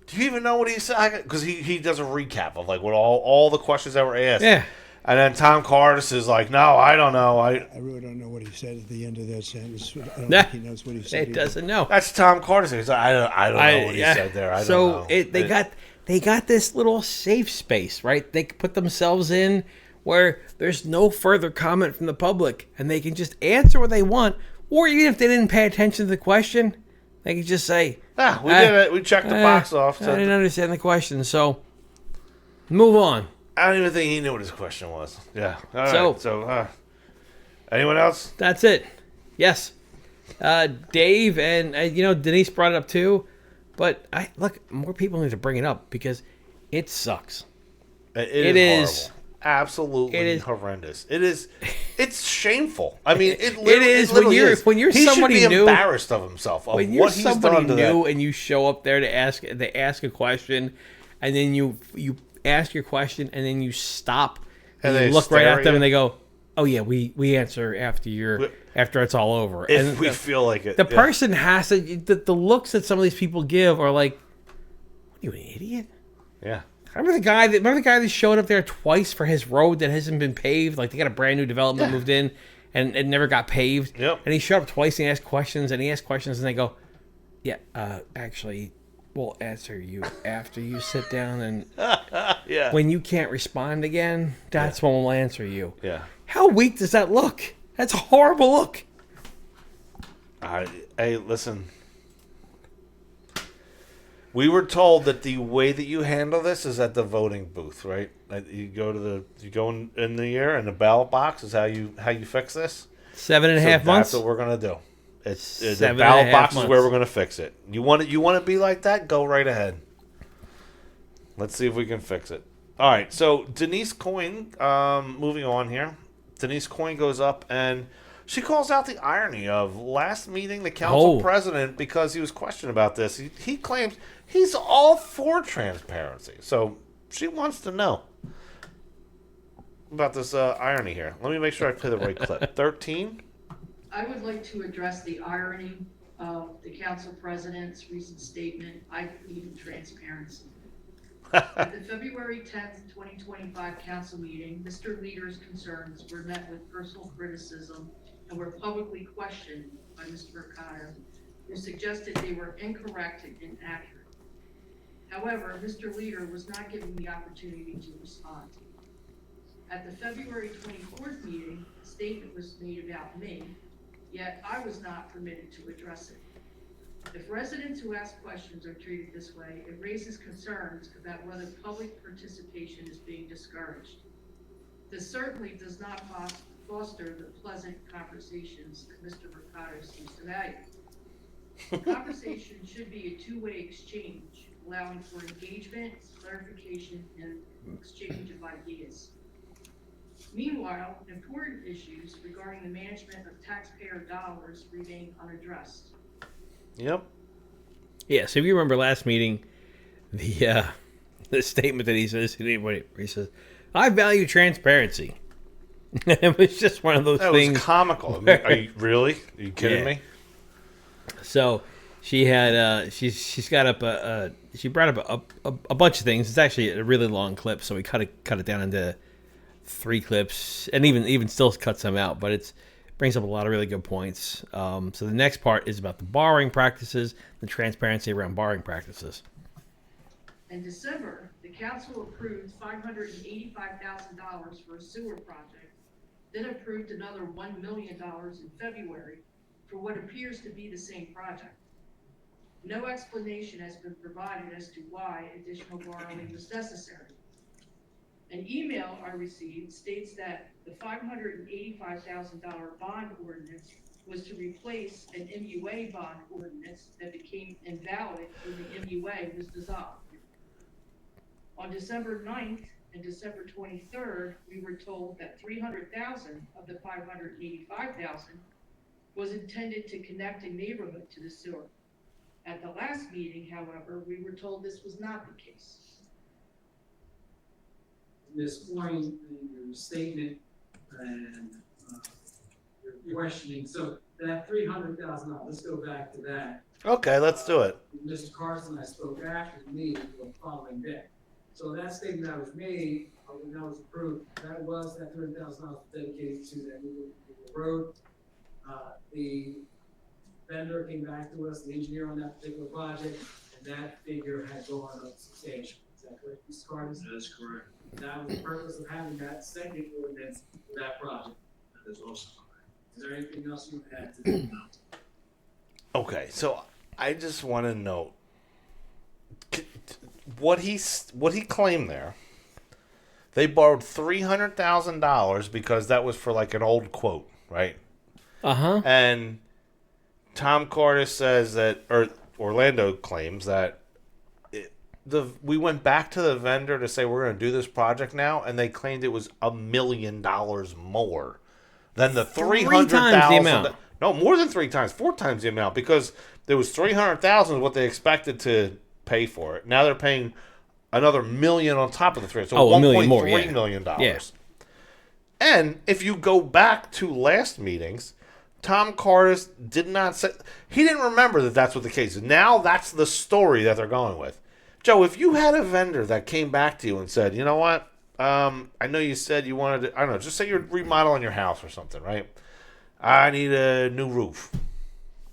do you even know what he said? Because he does a recap of like what all the questions that were asked. Yeah. And then Tom Curtis is like, no, I don't know. I really don't know what he said at the end of that sentence. I don't think he knows what he said. He doesn't know. That's Tom Curtis. He's like, I don't know what he said there. I don't know. They got this little safe space, right? They can put themselves in where there's no further comment from the public, and they can just answer what they want. Or even if they didn't pay attention to the question, they can just say, we did it. We checked the box off. I didn't understand the question, so move on. I don't even think he knew what his question was. Yeah. All right. So, anyone else? That's it. Yes. Dave and, Denise brought it up too. But more people need to bring it up because it sucks. It is horrible. Absolutely horrendous. It's shameful. I mean, it literally is. When you're he somebody should be new, embarrassed of himself of when you're what he's done to somebody new that. and you show up there to ask a question, and then you ask your question and then you stop and you look right at them and they go, "Oh yeah, we answer after it's all over." If we feel like it, the person has to. The looks that some of these people give are like, "What are you, an idiot?" Yeah. Remember the guy that showed up there twice for his road that hasn't been paved? Like they got a brand new development moved in and it never got paved. Yep. And he showed up twice and he asked questions and they go, "Yeah, actually, we'll answer you after you sit down and when you can't respond again, that's when we'll answer you." Yeah. How weak does that look? That's a horrible look. Hey, listen. We were told that the way that you handle this is at the voting booth, right? You go in the air and the ballot box is how you fix this. 7.5 months. That's what we're gonna do. The 7.5 ballot box months. is where we're gonna fix it. You want to be like that? Go right ahead. Let's see if we can fix it. All right. So Denise Coyne, moving on here. Denise Coyne goes up and she calls out the irony of last meeting the council president because he was questioned about this. He claims he's all for transparency. So she wants to know about this irony here. Let me make sure I play the right clip. 13. I would like to address the irony of the council president's recent statement, "I believe in transparency." At the February 10th, 2025 council meeting, Mr. Leader's concerns were met with personal criticism and were publicly questioned by Mr. Mercado, who suggested they were incorrect and inaccurate. However, Mr. Leader was not given the opportunity to respond. At the February 24th meeting, a statement was made about me, yet I was not permitted to address it. If residents who ask questions are treated this way, it raises concerns about whether public participation is being discouraged. This certainly does not foster the pleasant conversations that Mr. Mercado seems to value. Conversation should be a two-way exchange, allowing for engagement, clarification, and exchange of ideas. Meanwhile, important issues regarding the management of taxpayer dollars remain unaddressed. Yep. Yeah, so if you remember last meeting, the statement that he says, he says, "I value transparency." It was just one of those That things. was comical. I mean, are you really? Are you kidding me? So she had she's got up she brought up a bunch of things. It's actually a really long clip, so we cut it down into 3 clips, and even still cut some out. But it brings up a lot of really good points. So the next part is about the borrowing practices, the transparency around borrowing practices. In December, the council approved $585,000 for a sewer project, then approved another $1 million in February for what appears to be the same project. No explanation has been provided as to why additional borrowing was necessary. An email I received states that the $585,000 bond ordinance was to replace an MUA bond ordinance that became invalid when the MUA was dissolved. On December 9th and December 23rd, we were told that $300,000 of the $585,000 was intended to connect a neighborhood to the sewer. At the last meeting, however, we were told this was not the case. Ms. Coyne, your statement and your questioning, so that $300,000, let's go back to that. Okay, let's do it. Mr. Carson and I spoke after the meeting the following day. So that statement that was made, when that was approved, that was that $300,000 dedicated to that new road. The vendor came back to us, the engineer on that particular project, and that figure had gone up substantially. Is that correct, Mr. Carson? That is correct. That was the purpose of having that second ordinance for that project. That is also correct. Is there anything else you would add to that? Okay, so I just want to know what he claimed there. They borrowed $300,000 because that was for like an old quote, right? And Tom Cordes says that, or Orlando claims that we went back to the vendor to say we're going to do this project now, and they claimed it was $1 million more than the $300,000. No, more than 3 times, 4 times the amount, because there was $300,000 what they expected to pay for it. Now they're paying another $1 million on top of the 3. So $1.3 million. Yeah. And if you go back to last meetings, Tom Cordes did not say, he didn't remember that that's what the case is. Now that's the story that they're going with. Joe, if you had a vendor that came back to you and said, you know what, I know you said you wanted to, I don't know, just say you're remodeling your house or something, right? I need a new roof.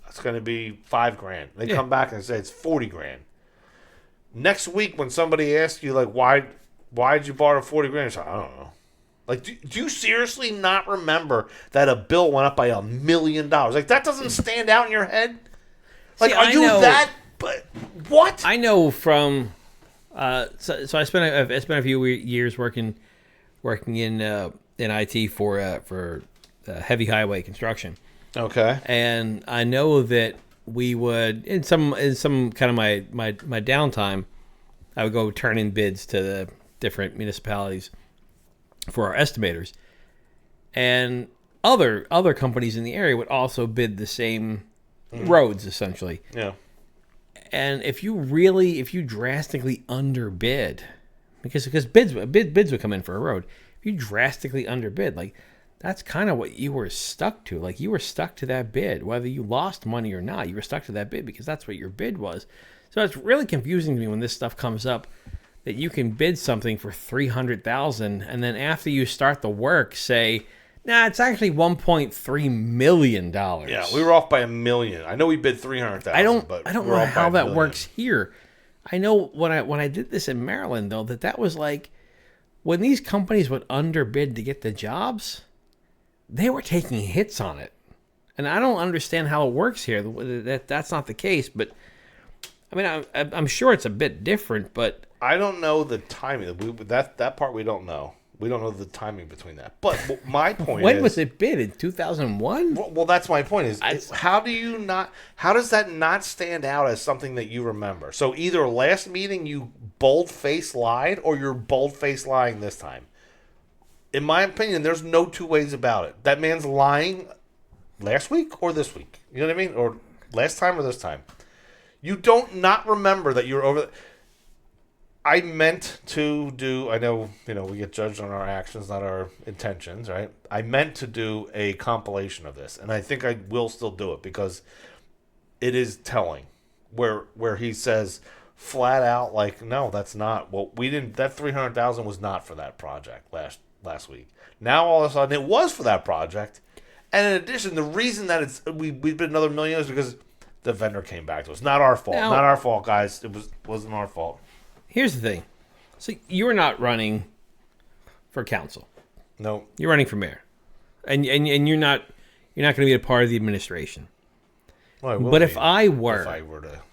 It's going to be $5,000. They come back and say it's $40,000. Next week, when somebody asks you, like, why'd you borrow $40,000? You say, I don't know. Like, do you seriously not remember that a bill went up by $1 million? Like, that doesn't stand out in your head? Like, are you that? But what? I know from so I spent a few years working in IT for heavy highway construction. Okay. And I know that we would in some kind of my downtime, I would go turn in bids to the different municipalities for our estimators, and other companies in the area would also bid the same roads essentially. Yeah. And if you drastically underbid, because bids would come in for a road, if you drastically underbid, like that's kind of what you were stuck to. Like you were stuck to that bid, whether you lost money or not. You were stuck to that bid because that's what your bid was. So it's really confusing to me when this stuff comes up, that you can bid something for $300,000, and then after you start the work, say, nah, it's actually $1.3 million. Yeah, we were off by $1 million. I know we bid $300,000. I don't know how that works here. I know when I did this in Maryland, though, that was like when these companies would underbid to get the jobs, they were taking hits on it, and I don't understand how it works here. That's not the case, but I mean, I'm sure it's a bit different, but I don't know the timing. That part we don't know. We don't know the timing between that. But my point when is, was it bid? In 2001? Well, that's my point. Is how does that not stand out as something that you remember? So either last meeting you bold-faced lied, or you're bold-faced lying this time. In my opinion, there's no two ways about it. That man's lying last week or this week. You know what I mean? Or last time or this time. You don't not remember that you're over. I meant to do. I know we get judged on our actions, not our intentions, right? I meant to do a compilation of this, and I think I will still do it because it is telling where he says flat out, like, no, that's not what we didn't. That $300,000 was not for that project last week. Now all of a sudden it was for that project, and in addition, the reason that we've been another $1 million is because the vendor came back to us. Not our fault. Now, not our fault, guys. It wasn't our fault. Here's the thing. So you're not running for council. No. You're running for mayor. And you're not going to be a part of the administration. Well, I will but be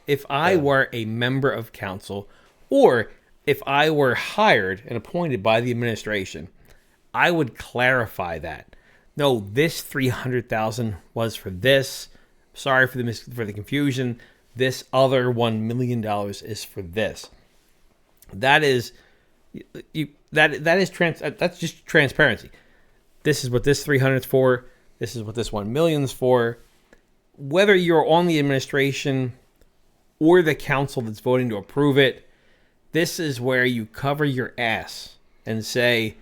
if I were a member of council, or if I were hired and appointed by the administration, I would clarify that. No, this $300,000 was for this. Sorry for the confusion. This other $1 million is for this. That is that's just transparency. This is what this 300 is for. This is what this 1 million is for. Whether you're on the administration or the council that's voting to approve it, this is where you cover your ass and say,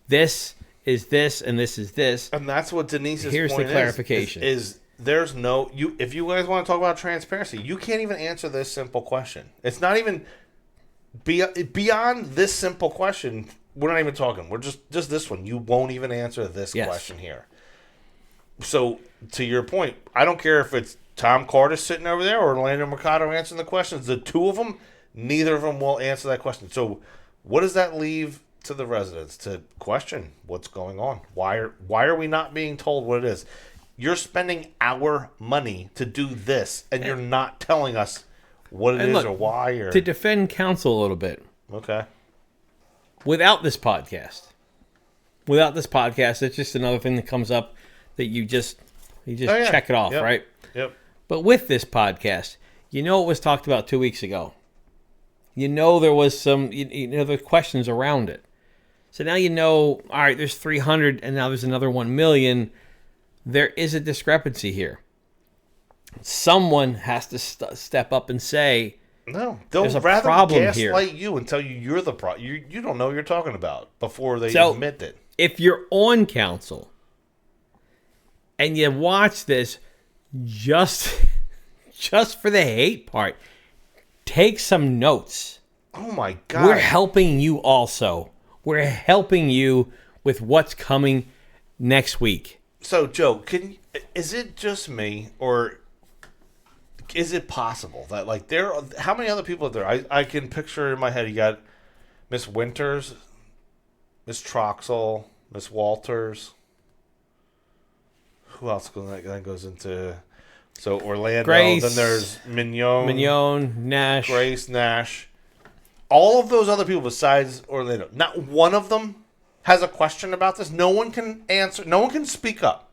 this is this and this is this. And that's what Denise's Here's point the clarification. Is there's no if you guys want to talk about transparency, you can't even answer this simple question. It's not even beyond this simple question. We're not even talking. We're just this one. You won't even answer this question here. So to your point, I don't care if it's Tom Carter sitting over there or Orlando Mercado answering the questions. The two of them, neither of them will answer that question. So what does that leave to the residents to question what's going on? Why are we not being told what it is? You're spending our money to do this, and you're not telling us what it is or why. Or to defend council a little bit. Okay. Without this podcast, it's just another thing that comes up that you just check it off, right? Yep. But with this podcast, it was talked about 2 weeks ago. There was some, the questions around it. So now all right, there's 300 and now there's another 1 million. There is a discrepancy here. Someone has to step up and say, no, they'll there's a rather problem gaslight here. you and tell you you're the problem. You don't know what you're talking about before they admit it. If you're on council and you watch this just for the hate part, take some notes. Oh my God. We're helping you also. We're helping you with what's coming next week. So, Joe, is it just me, or is it possible that how many other people are there? I can picture in my head. You got Miss Winters, Miss Troxel, Miss Walters. Who else goes into? So Orlando. Grace, then there's Mignon, Nash, Grace, Nash. All of those other people besides Orlando. Not one of them has a question about this. No one can answer. No one can speak up.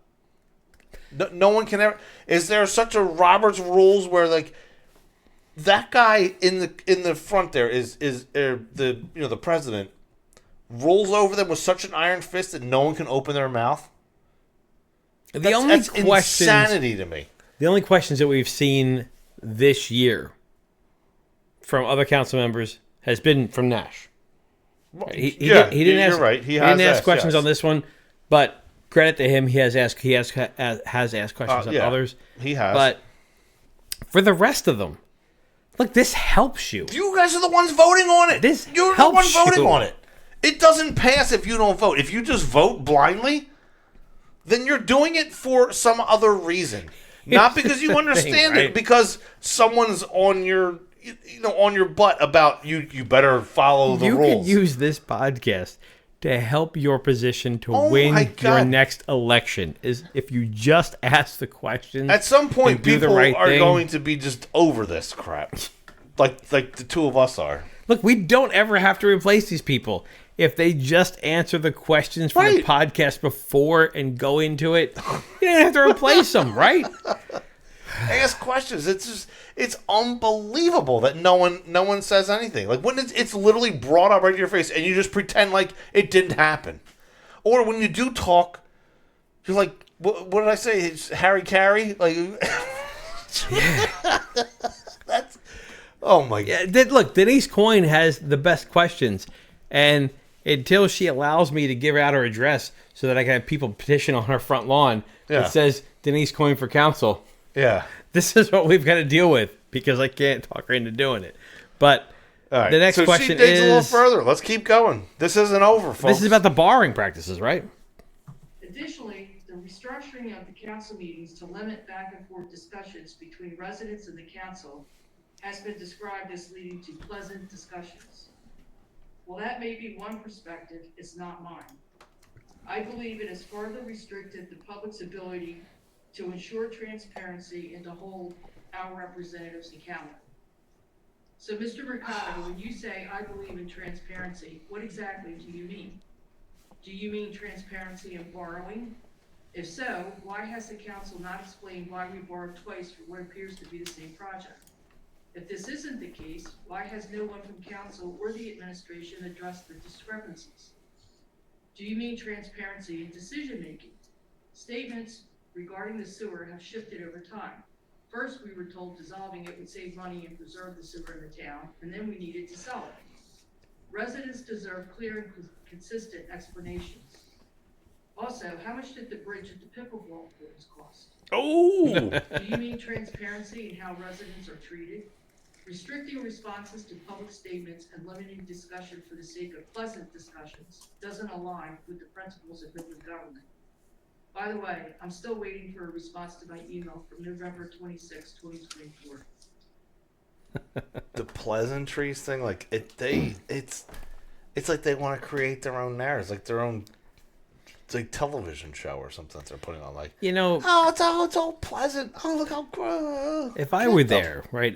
No one can ever. Is there such a Robert's rules where that guy in the front there is the president rules over them with such an iron fist that no one can open their mouth? That's insanity to me. The only questions that we've seen this year from other council members has been from Nash. He didn't ask. You're right. He didn't ask questions on this one, but credit to him, he has asked questions of others. He has. But for the rest of them, look, this helps you. You guys are the ones voting on it. You're the one voting on it. It doesn't pass if you don't vote. If you just vote blindly, then you're doing it for some other reason. Not because you understand it, because someone's on your butt about you better follow the rules. You could use this podcast to help your position to win your next election. Is if you just ask the questions. At some point, people are thing. going to be just over this crap, like the two of us are. Look, we don't ever have to replace these people. If they just answer the questions from the podcast before and go into it, you don't have to replace them, right? Ask questions. It's unbelievable that no one says anything. Like when it's literally brought up right to your face and you just pretend like it didn't happen. Or when you do talk, you're like, what did I say? It's Harry Carey? Like, yeah. Oh my God. Yeah, look, Denise Coyne has the best questions, and until she allows me to give out her address so that I can have people petition on her front lawn, Yeah. it says Denise Coyne for council. Yeah. This is what we've got to deal with because I can't talk her into doing it. But All right. the next so question she digs a little is, further. Let's keep going. This isn't over, folks. this is about the barring practices, right? Additionally, the restructuring of the council meetings to limit back and forth discussions between residents and the council has been described as leading to pleasant discussions. While that may be one perspective, it's not mine. I believe it has further restricted the public's ability to ensure transparency and to hold our representatives accountable. So, Mr. Mercado, when you say, I believe in transparency, what exactly do you mean? Do you mean transparency in borrowing? If so, why has the council not explained why we borrowed twice for what appears to be the same project? If this isn't the case, why has no one from council or the administration addressed the discrepancies? Do you mean transparency in decision-making? Statements regarding the sewer have shifted over time. First, we were told dissolving it would save money and preserve the sewer in the town, and then we needed to sell it. Residents deserve clear and consistent explanations. Also, how much did the bridge at the pickleball courts cost? Oh. Do you mean transparency in how residents are treated? Restricting responses to public statements and limiting discussion for the sake of pleasant discussions doesn't align with the principles of good government. By the way, I'm still waiting for a response to my email from November 26, 2024. The pleasantries thing, like it's like they want to create their own narratives, like their own television show or something that they're putting on. Like, it's all pleasant. Oh, look how gross. If I were there, right,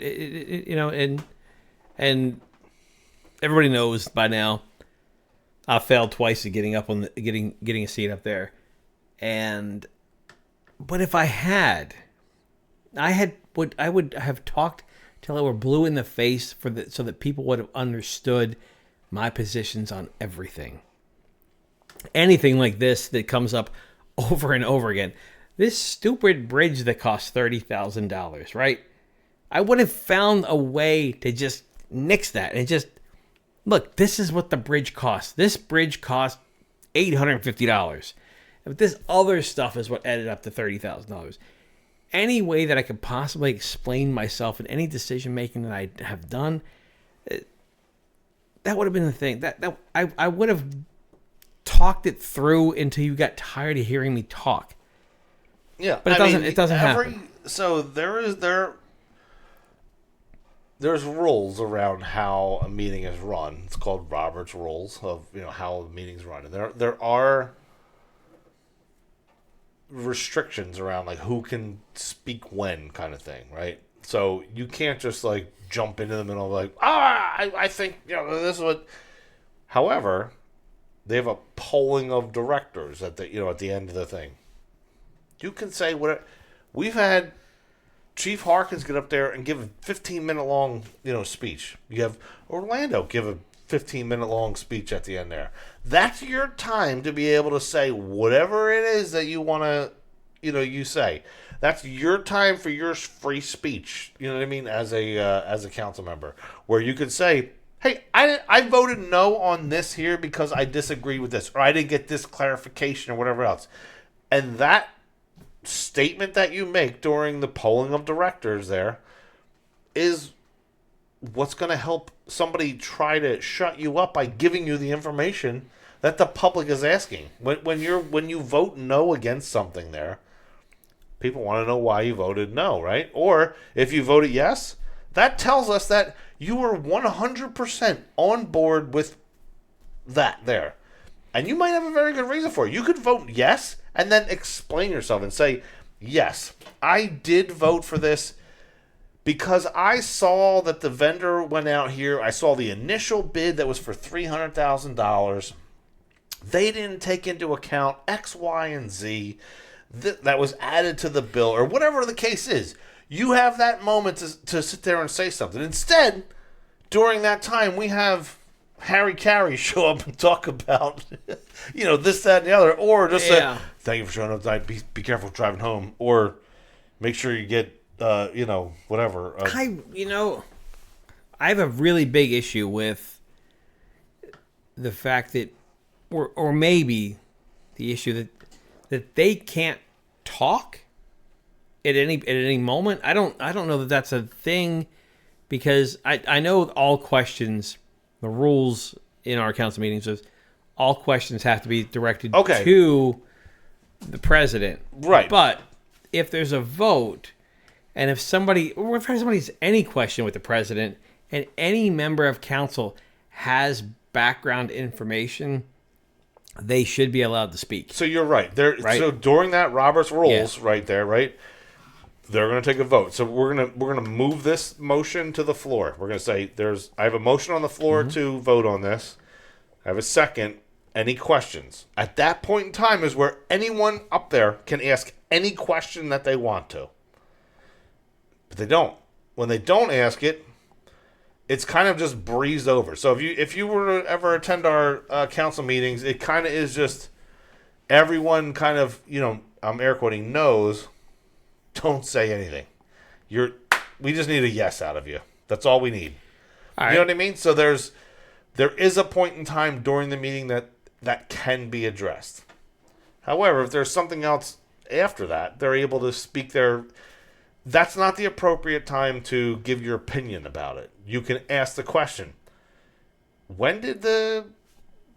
and everybody knows by now, I failed twice at getting up on getting a seat up there, but if I would have talked till I were blue in the face so that people would have understood my positions on everything. Anything like this that comes up over and over again. This stupid bridge that cost $30,000, right? I would have found a way to just nix that and just, look, this is what the bridge costs. This bridge cost $850. But this other stuff is what added up to $30,000. Any way that I could possibly explain myself in any decision making that I have done, that would have been the thing. That I would have talked it through until you got tired of hearing me talk. Yeah, but it doesn't happen. So there's rules around how a meeting is run. It's called Robert's Rules of how a meeting's run, and there are restrictions around like who can speak when, kind of thing, right? So you can't just like jump into the middle of like, I think this is what. However, they have a polling of directors at the at the end of the thing. You can say whatever. We've had Chief Harkins get up there and give a 15-minute long speech. You have Orlando give a 15-minute long speech at the end there. That's your time to be able to say whatever it is that you want to, you say. That's your time for your free speech. You know what I mean? As a council member, where you could say, hey, I voted no on this here because I disagree with this, or I didn't get this clarification or whatever else. And that statement that you make during the polling of directors there is what's going to help somebody try to shut you up by giving you the information that the public is asking. When you vote no against something there, people want to know why you voted no, right? Or if you voted yes, that tells us that you were 100% on board with that there. And you might have a very good reason for it. You could vote yes and then explain yourself and say, yes, I did vote for this because I saw that the vendor went out here. I saw the initial bid that was for $300,000. They didn't take into account X, Y, and Z that was added to the bill, or whatever the case is. You have that moment to sit there and say something. Instead, during that time, we have Harry Carey show up and talk about, this, that, and the other, or just say, thank you for showing up tonight. Be careful driving home, or make sure you get, whatever. I have a really big issue with the fact that, or maybe the issue that they can't talk at any moment. I don't know that that's a thing, because I know all questions, the rules in our council meetings is all questions have to be directed to the president. Right. But if there's a vote, and if somebody has any question with the president, and any member of council has background information, they should be allowed to speak. So you're right. Right? So during that Robert's rules, right there, right, they're going to take a vote. So we're gonna move this motion to the floor. We're going to say I have a motion on the floor to vote on this. I have a second. Any questions? At that point in time is where anyone up there can ask any question that they want to. But they don't. When they don't ask it, it's kind of just breezed over. So if you were to ever attend our council meetings, it kind of is just everyone kind of, I'm air quoting, knows, don't say anything. We just need a yes out of you. That's all we need. All you know what I mean? So there is a point in time during the meeting that can be addressed. However, if there's something else after that, they're able to speak their... That's not the appropriate time to give your opinion about it. You can ask the question, when did the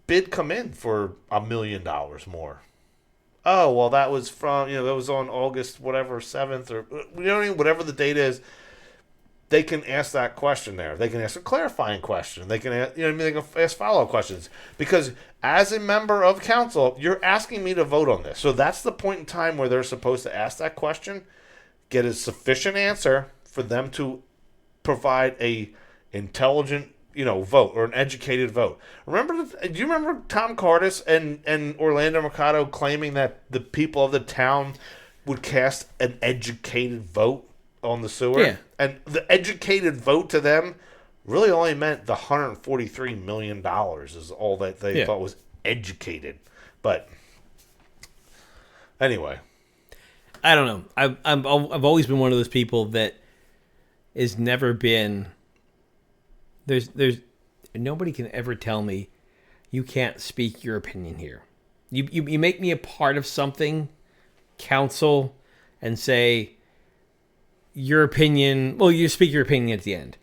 bid come in for $1 million more? Oh, well, that was from, that was on August, whatever, 7th, or, whatever the date is. They can ask that question there. They can ask a clarifying question. They can ask, they can ask follow-up questions. Because as a member of council, you're asking me to vote on this. So that's the point in time where they're supposed to ask that question, get a sufficient answer for them to provide a intelligent, vote, or an educated vote. Do you remember Tom Cardis and Orlando Mercado claiming that the people of the town would cast an educated vote on the sewer? Yeah. And the educated vote to them really only meant the $143 million is all that they thought was educated. But anyway, I don't know. I've always been one of those people that has never been. There's nobody can ever tell me you can't speak your opinion here. You make me a part of something, council, and say your opinion. Well, you speak your opinion at the end.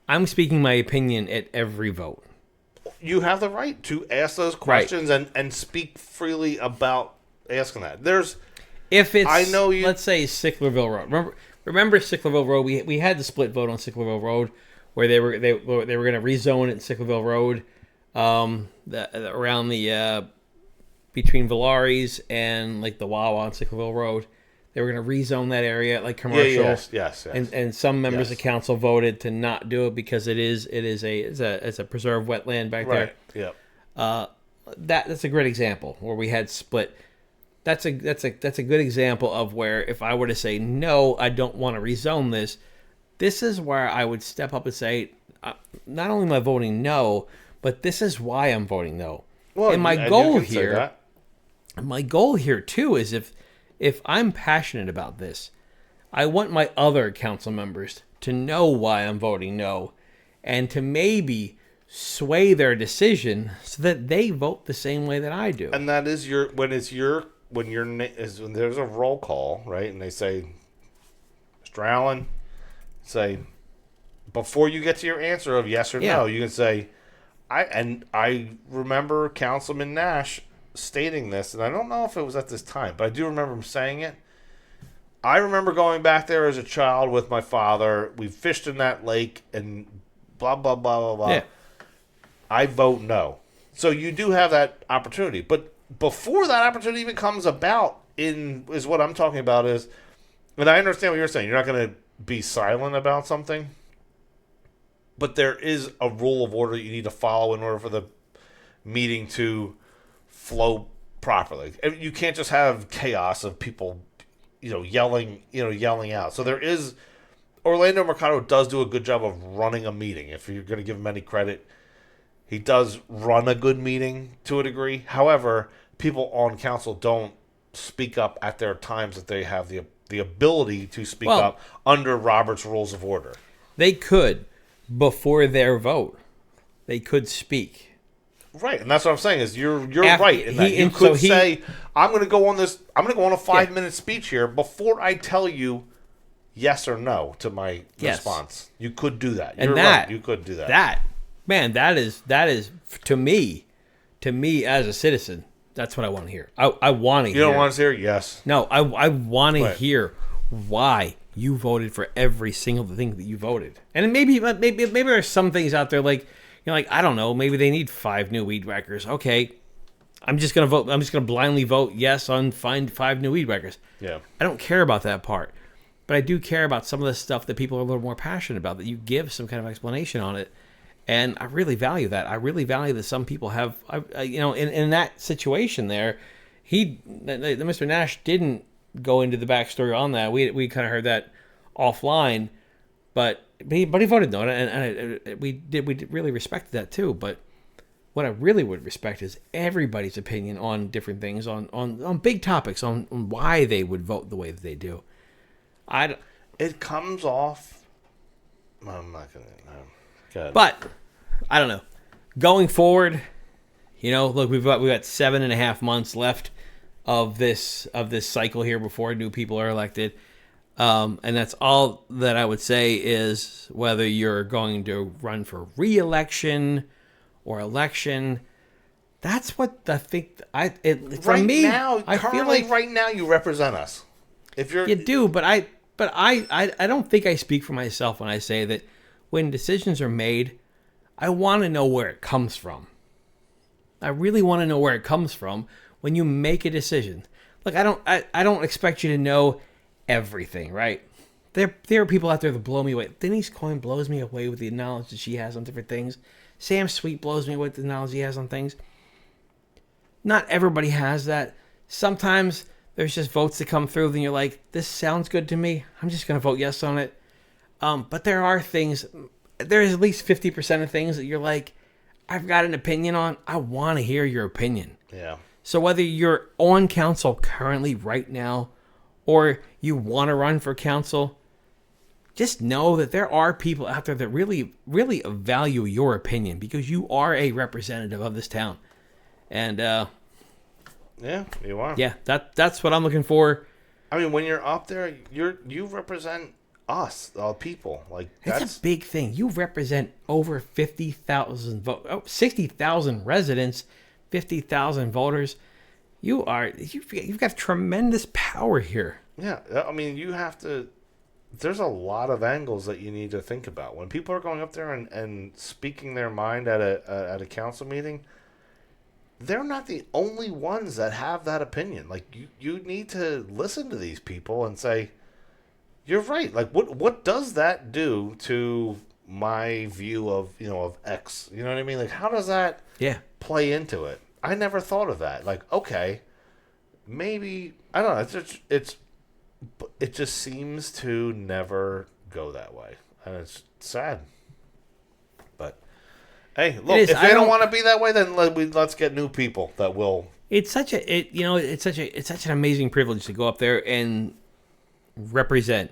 I'm speaking my opinion at every vote. You have the right to ask those questions and speak freely about asking that. If it's, let's say, Sicklerville Road. Remember Sicklerville Road? We had the split vote on Sicklerville Road, where they were going to rezone it in Sicklerville Road, around the between Valaris and like the Wawa on Sicklerville Road. They were going to rezone that area like commercial. Yes. And some members of council voted to not do it because it's a preserved wetland back there. Yeah. That's a great example where we had split. That's a good example of where if I were to say no, I don't want to rezone this. This is where I would step up and say, not only am I voting no, but this is why I'm voting no. Well, and my goal here too is if I'm passionate about this, I want my other council members to know why I'm voting no, and to maybe sway their decision so that they vote the same way that I do. And that is when there's a roll call, right? And they say, Mr. Allen, say, before you get to your answer of yes or no, you can say, I remember Councilman Nash stating this, and I don't know if it was at this time, but I do remember him saying it. I remember going back there as a child with my father. We fished in that lake and blah, blah, blah, blah, blah. Yeah. I vote no. So you do have that opportunity. But before that opportunity even comes about, is what I'm talking about is, and I understand what you're saying. You're not going to be silent about something, but there is a rule of order you need to follow in order for the meeting to flow properly. You can't just have chaos of people, yelling out. So there is, Orlando Mercado does do a good job of running a meeting. If you're going to give him any credit, he does run a good meeting to a degree. However, people on council don't speak up at their times that they have the ability to speak up under Robert's Rules of Order. They could, before their vote, they could speak. Right, and that's what I'm saying is you're After- right in that he- you and could so he- say I'm going to go on this. I'm going to go on a 5-minute speech here before I tell you yes or no to my Yes. response. You could do that. And You're that right. You could do that. That is to me as a citizen, that's what I want to hear. I want to hear. You don't want to hear yes. No, I want to Right. hear why you voted for every single thing that you voted. And maybe there's some things out there like, like, I don't know, maybe they need 5 new weed whackers. Okay, I'm just gonna vote. I'm just gonna blindly vote yes on find 5 new weed whackers. Yeah. I don't care about that part, but I do care about some of the stuff that people are a little more passionate about. That you give some kind of explanation on it, and I really value that. I really value that some people have, in that situation there, Mr. Nash didn't go into the backstory on that. We kind of heard that offline, but he voted no, and we really respected that too. But what I really would respect is everybody's opinion on different things, on big topics, on why they would vote the way that they do. It comes off. I'm not gonna. Go ahead. But I don't know. Going forward, look, we've got 7.5 months left of this cycle here before new people are elected. And that's all that I would say is whether you're going to run for re-election or election. That's what I think. I feel like right now you represent us. If you're you do, but I don't think I speak for myself when I say that when decisions are made, I want to know where it comes from. I really want to know where it comes from when you make a decision. Look, I don't expect you to know everything, right? There are people out there that blow me away. Denise Coyne blows me away with the knowledge that she has on different things. Sam Sweet blows me away with the knowledge he has on things. Not everybody has that. Sometimes there's just votes that come through, and you're like, this sounds good to me. I'm just going to vote yes on it. But there are things, there's at least 50% of things that you're like, I've got an opinion on. I want to hear your opinion. Yeah. So whether you're on council currently right now, or you want to run for council, just know that there are people out there that really, really value your opinion because you are a representative of this town. And yeah, you are. Yeah, that's what I'm looking for. I mean, when you're up there, you represent us, the people. Like that's a big thing. You represent over 50,000 vote, 60,000 residents, 50,000 voters. You've got tremendous power here. Yeah, I mean, you have to. There's a lot of angles that you need to think about when people are going up there and speaking their mind at a council meeting. They're not the only ones that have that opinion. Like you need to listen to these people and say, you're right. Like what does that do to my view of of X? You know what I mean? Like how does that play into it? I never thought of that. Like okay, maybe I don't know. It just seems to never go that way, and it's sad. But hey, look, if they don't want to be that way, then let's get new people that will. It's such an amazing privilege to go up there and represent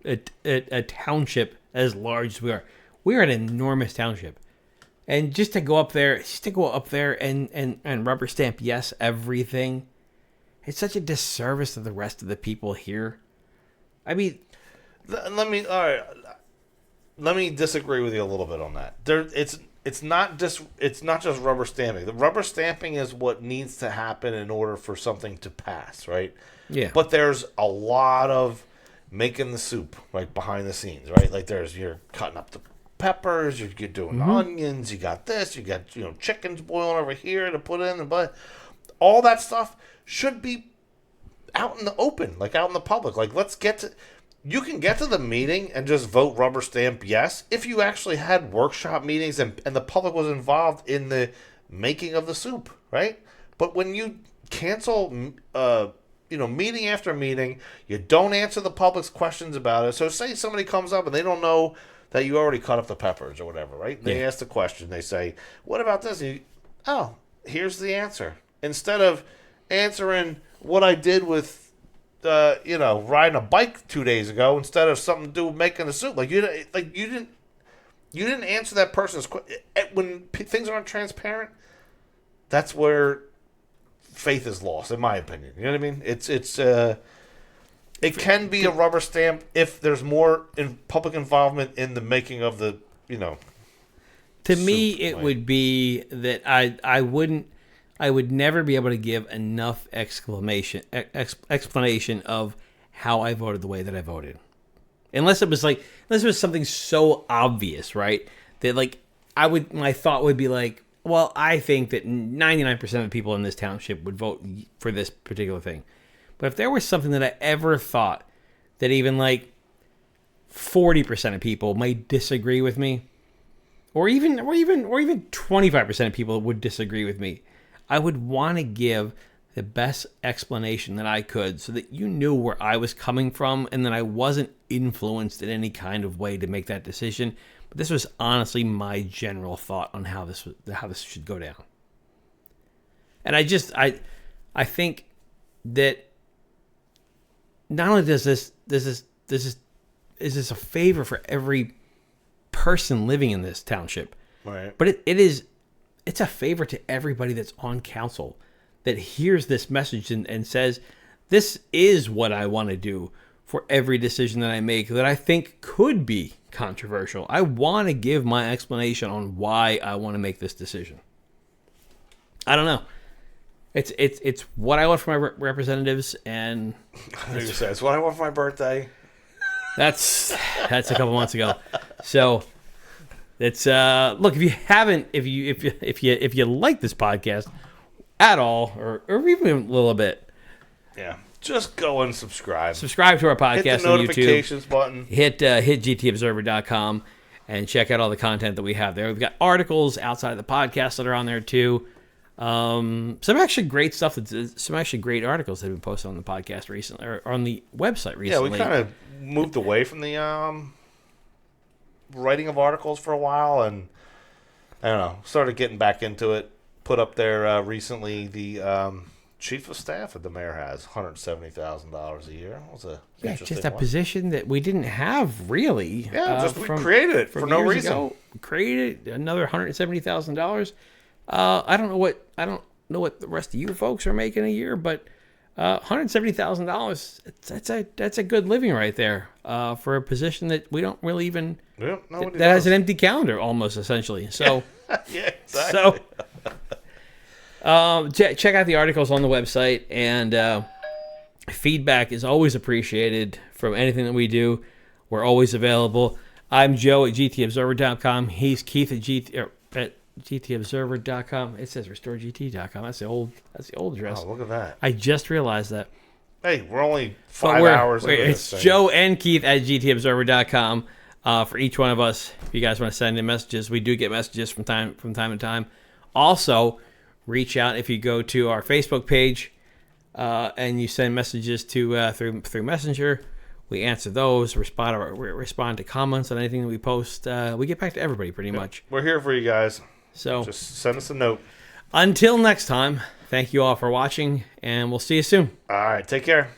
a township as large as we are. We are an enormous township, and just to go up there, and rubber stamp yes everything. It's such a disservice to the rest of the people here. I mean, let me disagree with you a little bit on that. It's not just rubber stamping. The rubber stamping is what needs to happen in order for something to pass, right? Yeah. But there's a lot of making the soup, like behind the scenes, right? Like you're cutting up the peppers, you're doing onions, you got this, you got chickens boiling over here to put in, but all that stuff should be out in the open, like out in the public. Like you can get to the meeting and just vote rubber stamp yes if you actually had workshop meetings and the public was involved in the making of the soup, right? But when you cancel meeting after meeting, you don't answer the public's questions about it. So say somebody comes up and they don't know that you already cut up the peppers or whatever, right? They ask the question, they say, what about this? And here's the answer. Instead of answering what I did with, riding a bike 2 days ago, instead of something to do with making a soup, you didn't. You didn't answer that person's question. When things aren't transparent, that's where faith is lost, in my opinion. You know what I mean? It can be a rubber stamp if there's more public involvement in the making of the, To me, it would be that I would never be able to give enough explanation of how I voted the way that I voted. Unless it was something so obvious, right? That my thought would be like, well, I think that 99% of the people in this township would vote for this particular thing. But if there was something that I ever thought that even 40% of people might disagree with me, or even 25% of people would disagree with me, I would want to give the best explanation that I could so that you knew where I was coming from and that I wasn't influenced in any kind of way to make that decision. But this was honestly my general thought on how this should go down. And I think that not only is this a favor for every person living in this township, right? But it's a favor to everybody that's on council that hears this message and says, this is what I want to do for every decision that I make that I think could be controversial. I want to give my explanation on why I want to make this decision. I don't know. It's what I want for my representatives, and it's what I want for my birthday. That's a couple months ago. So it's look, if you like this podcast at all, or even a little bit, yeah, just go and subscribe. Subscribe to our podcast hit the on notifications YouTube. Button. Hit gtobserver.com and check out all the content that we have there. We've got articles outside of the podcast that are on there too. Some actually great stuff. Some actually great articles that have been posted on the podcast recently, or on the website recently. Yeah, we kind of moved away from the writing of articles for a while, and I don't know, started getting back into it. Put up there recently the chief of staff that the mayor has $170,000 a year. That was just a position that we didn't have really. Yeah, we created it for no reason. Created another $170,000. I don't know what the rest of you folks are making a year, but $170,000. That's a good living right there for a position that we don't really even. Yeah, that has an empty calendar almost essentially. So yeah, exactly. So check out the articles on the website, and feedback is always appreciated from anything that we do. We're always available. I'm Joe at gtobserver.com. He's Keith at gtobserver.com. It says restoreGT.com. That's the old address. Oh, look at that. I just realized that. Hey, we're only 5 hours into it's this thing. Joe and Keith at gtobserver.com for each one of us. If you guys want to send in messages, we do get messages from time to time. Also, reach out if you go to our Facebook page and you send messages to through Messenger. We answer those, respond to comments on anything that we post. We get back to everybody pretty much. We're here for you guys. So just send us a note. Until next time, thank you all for watching, and we'll see you soon. All right, take care.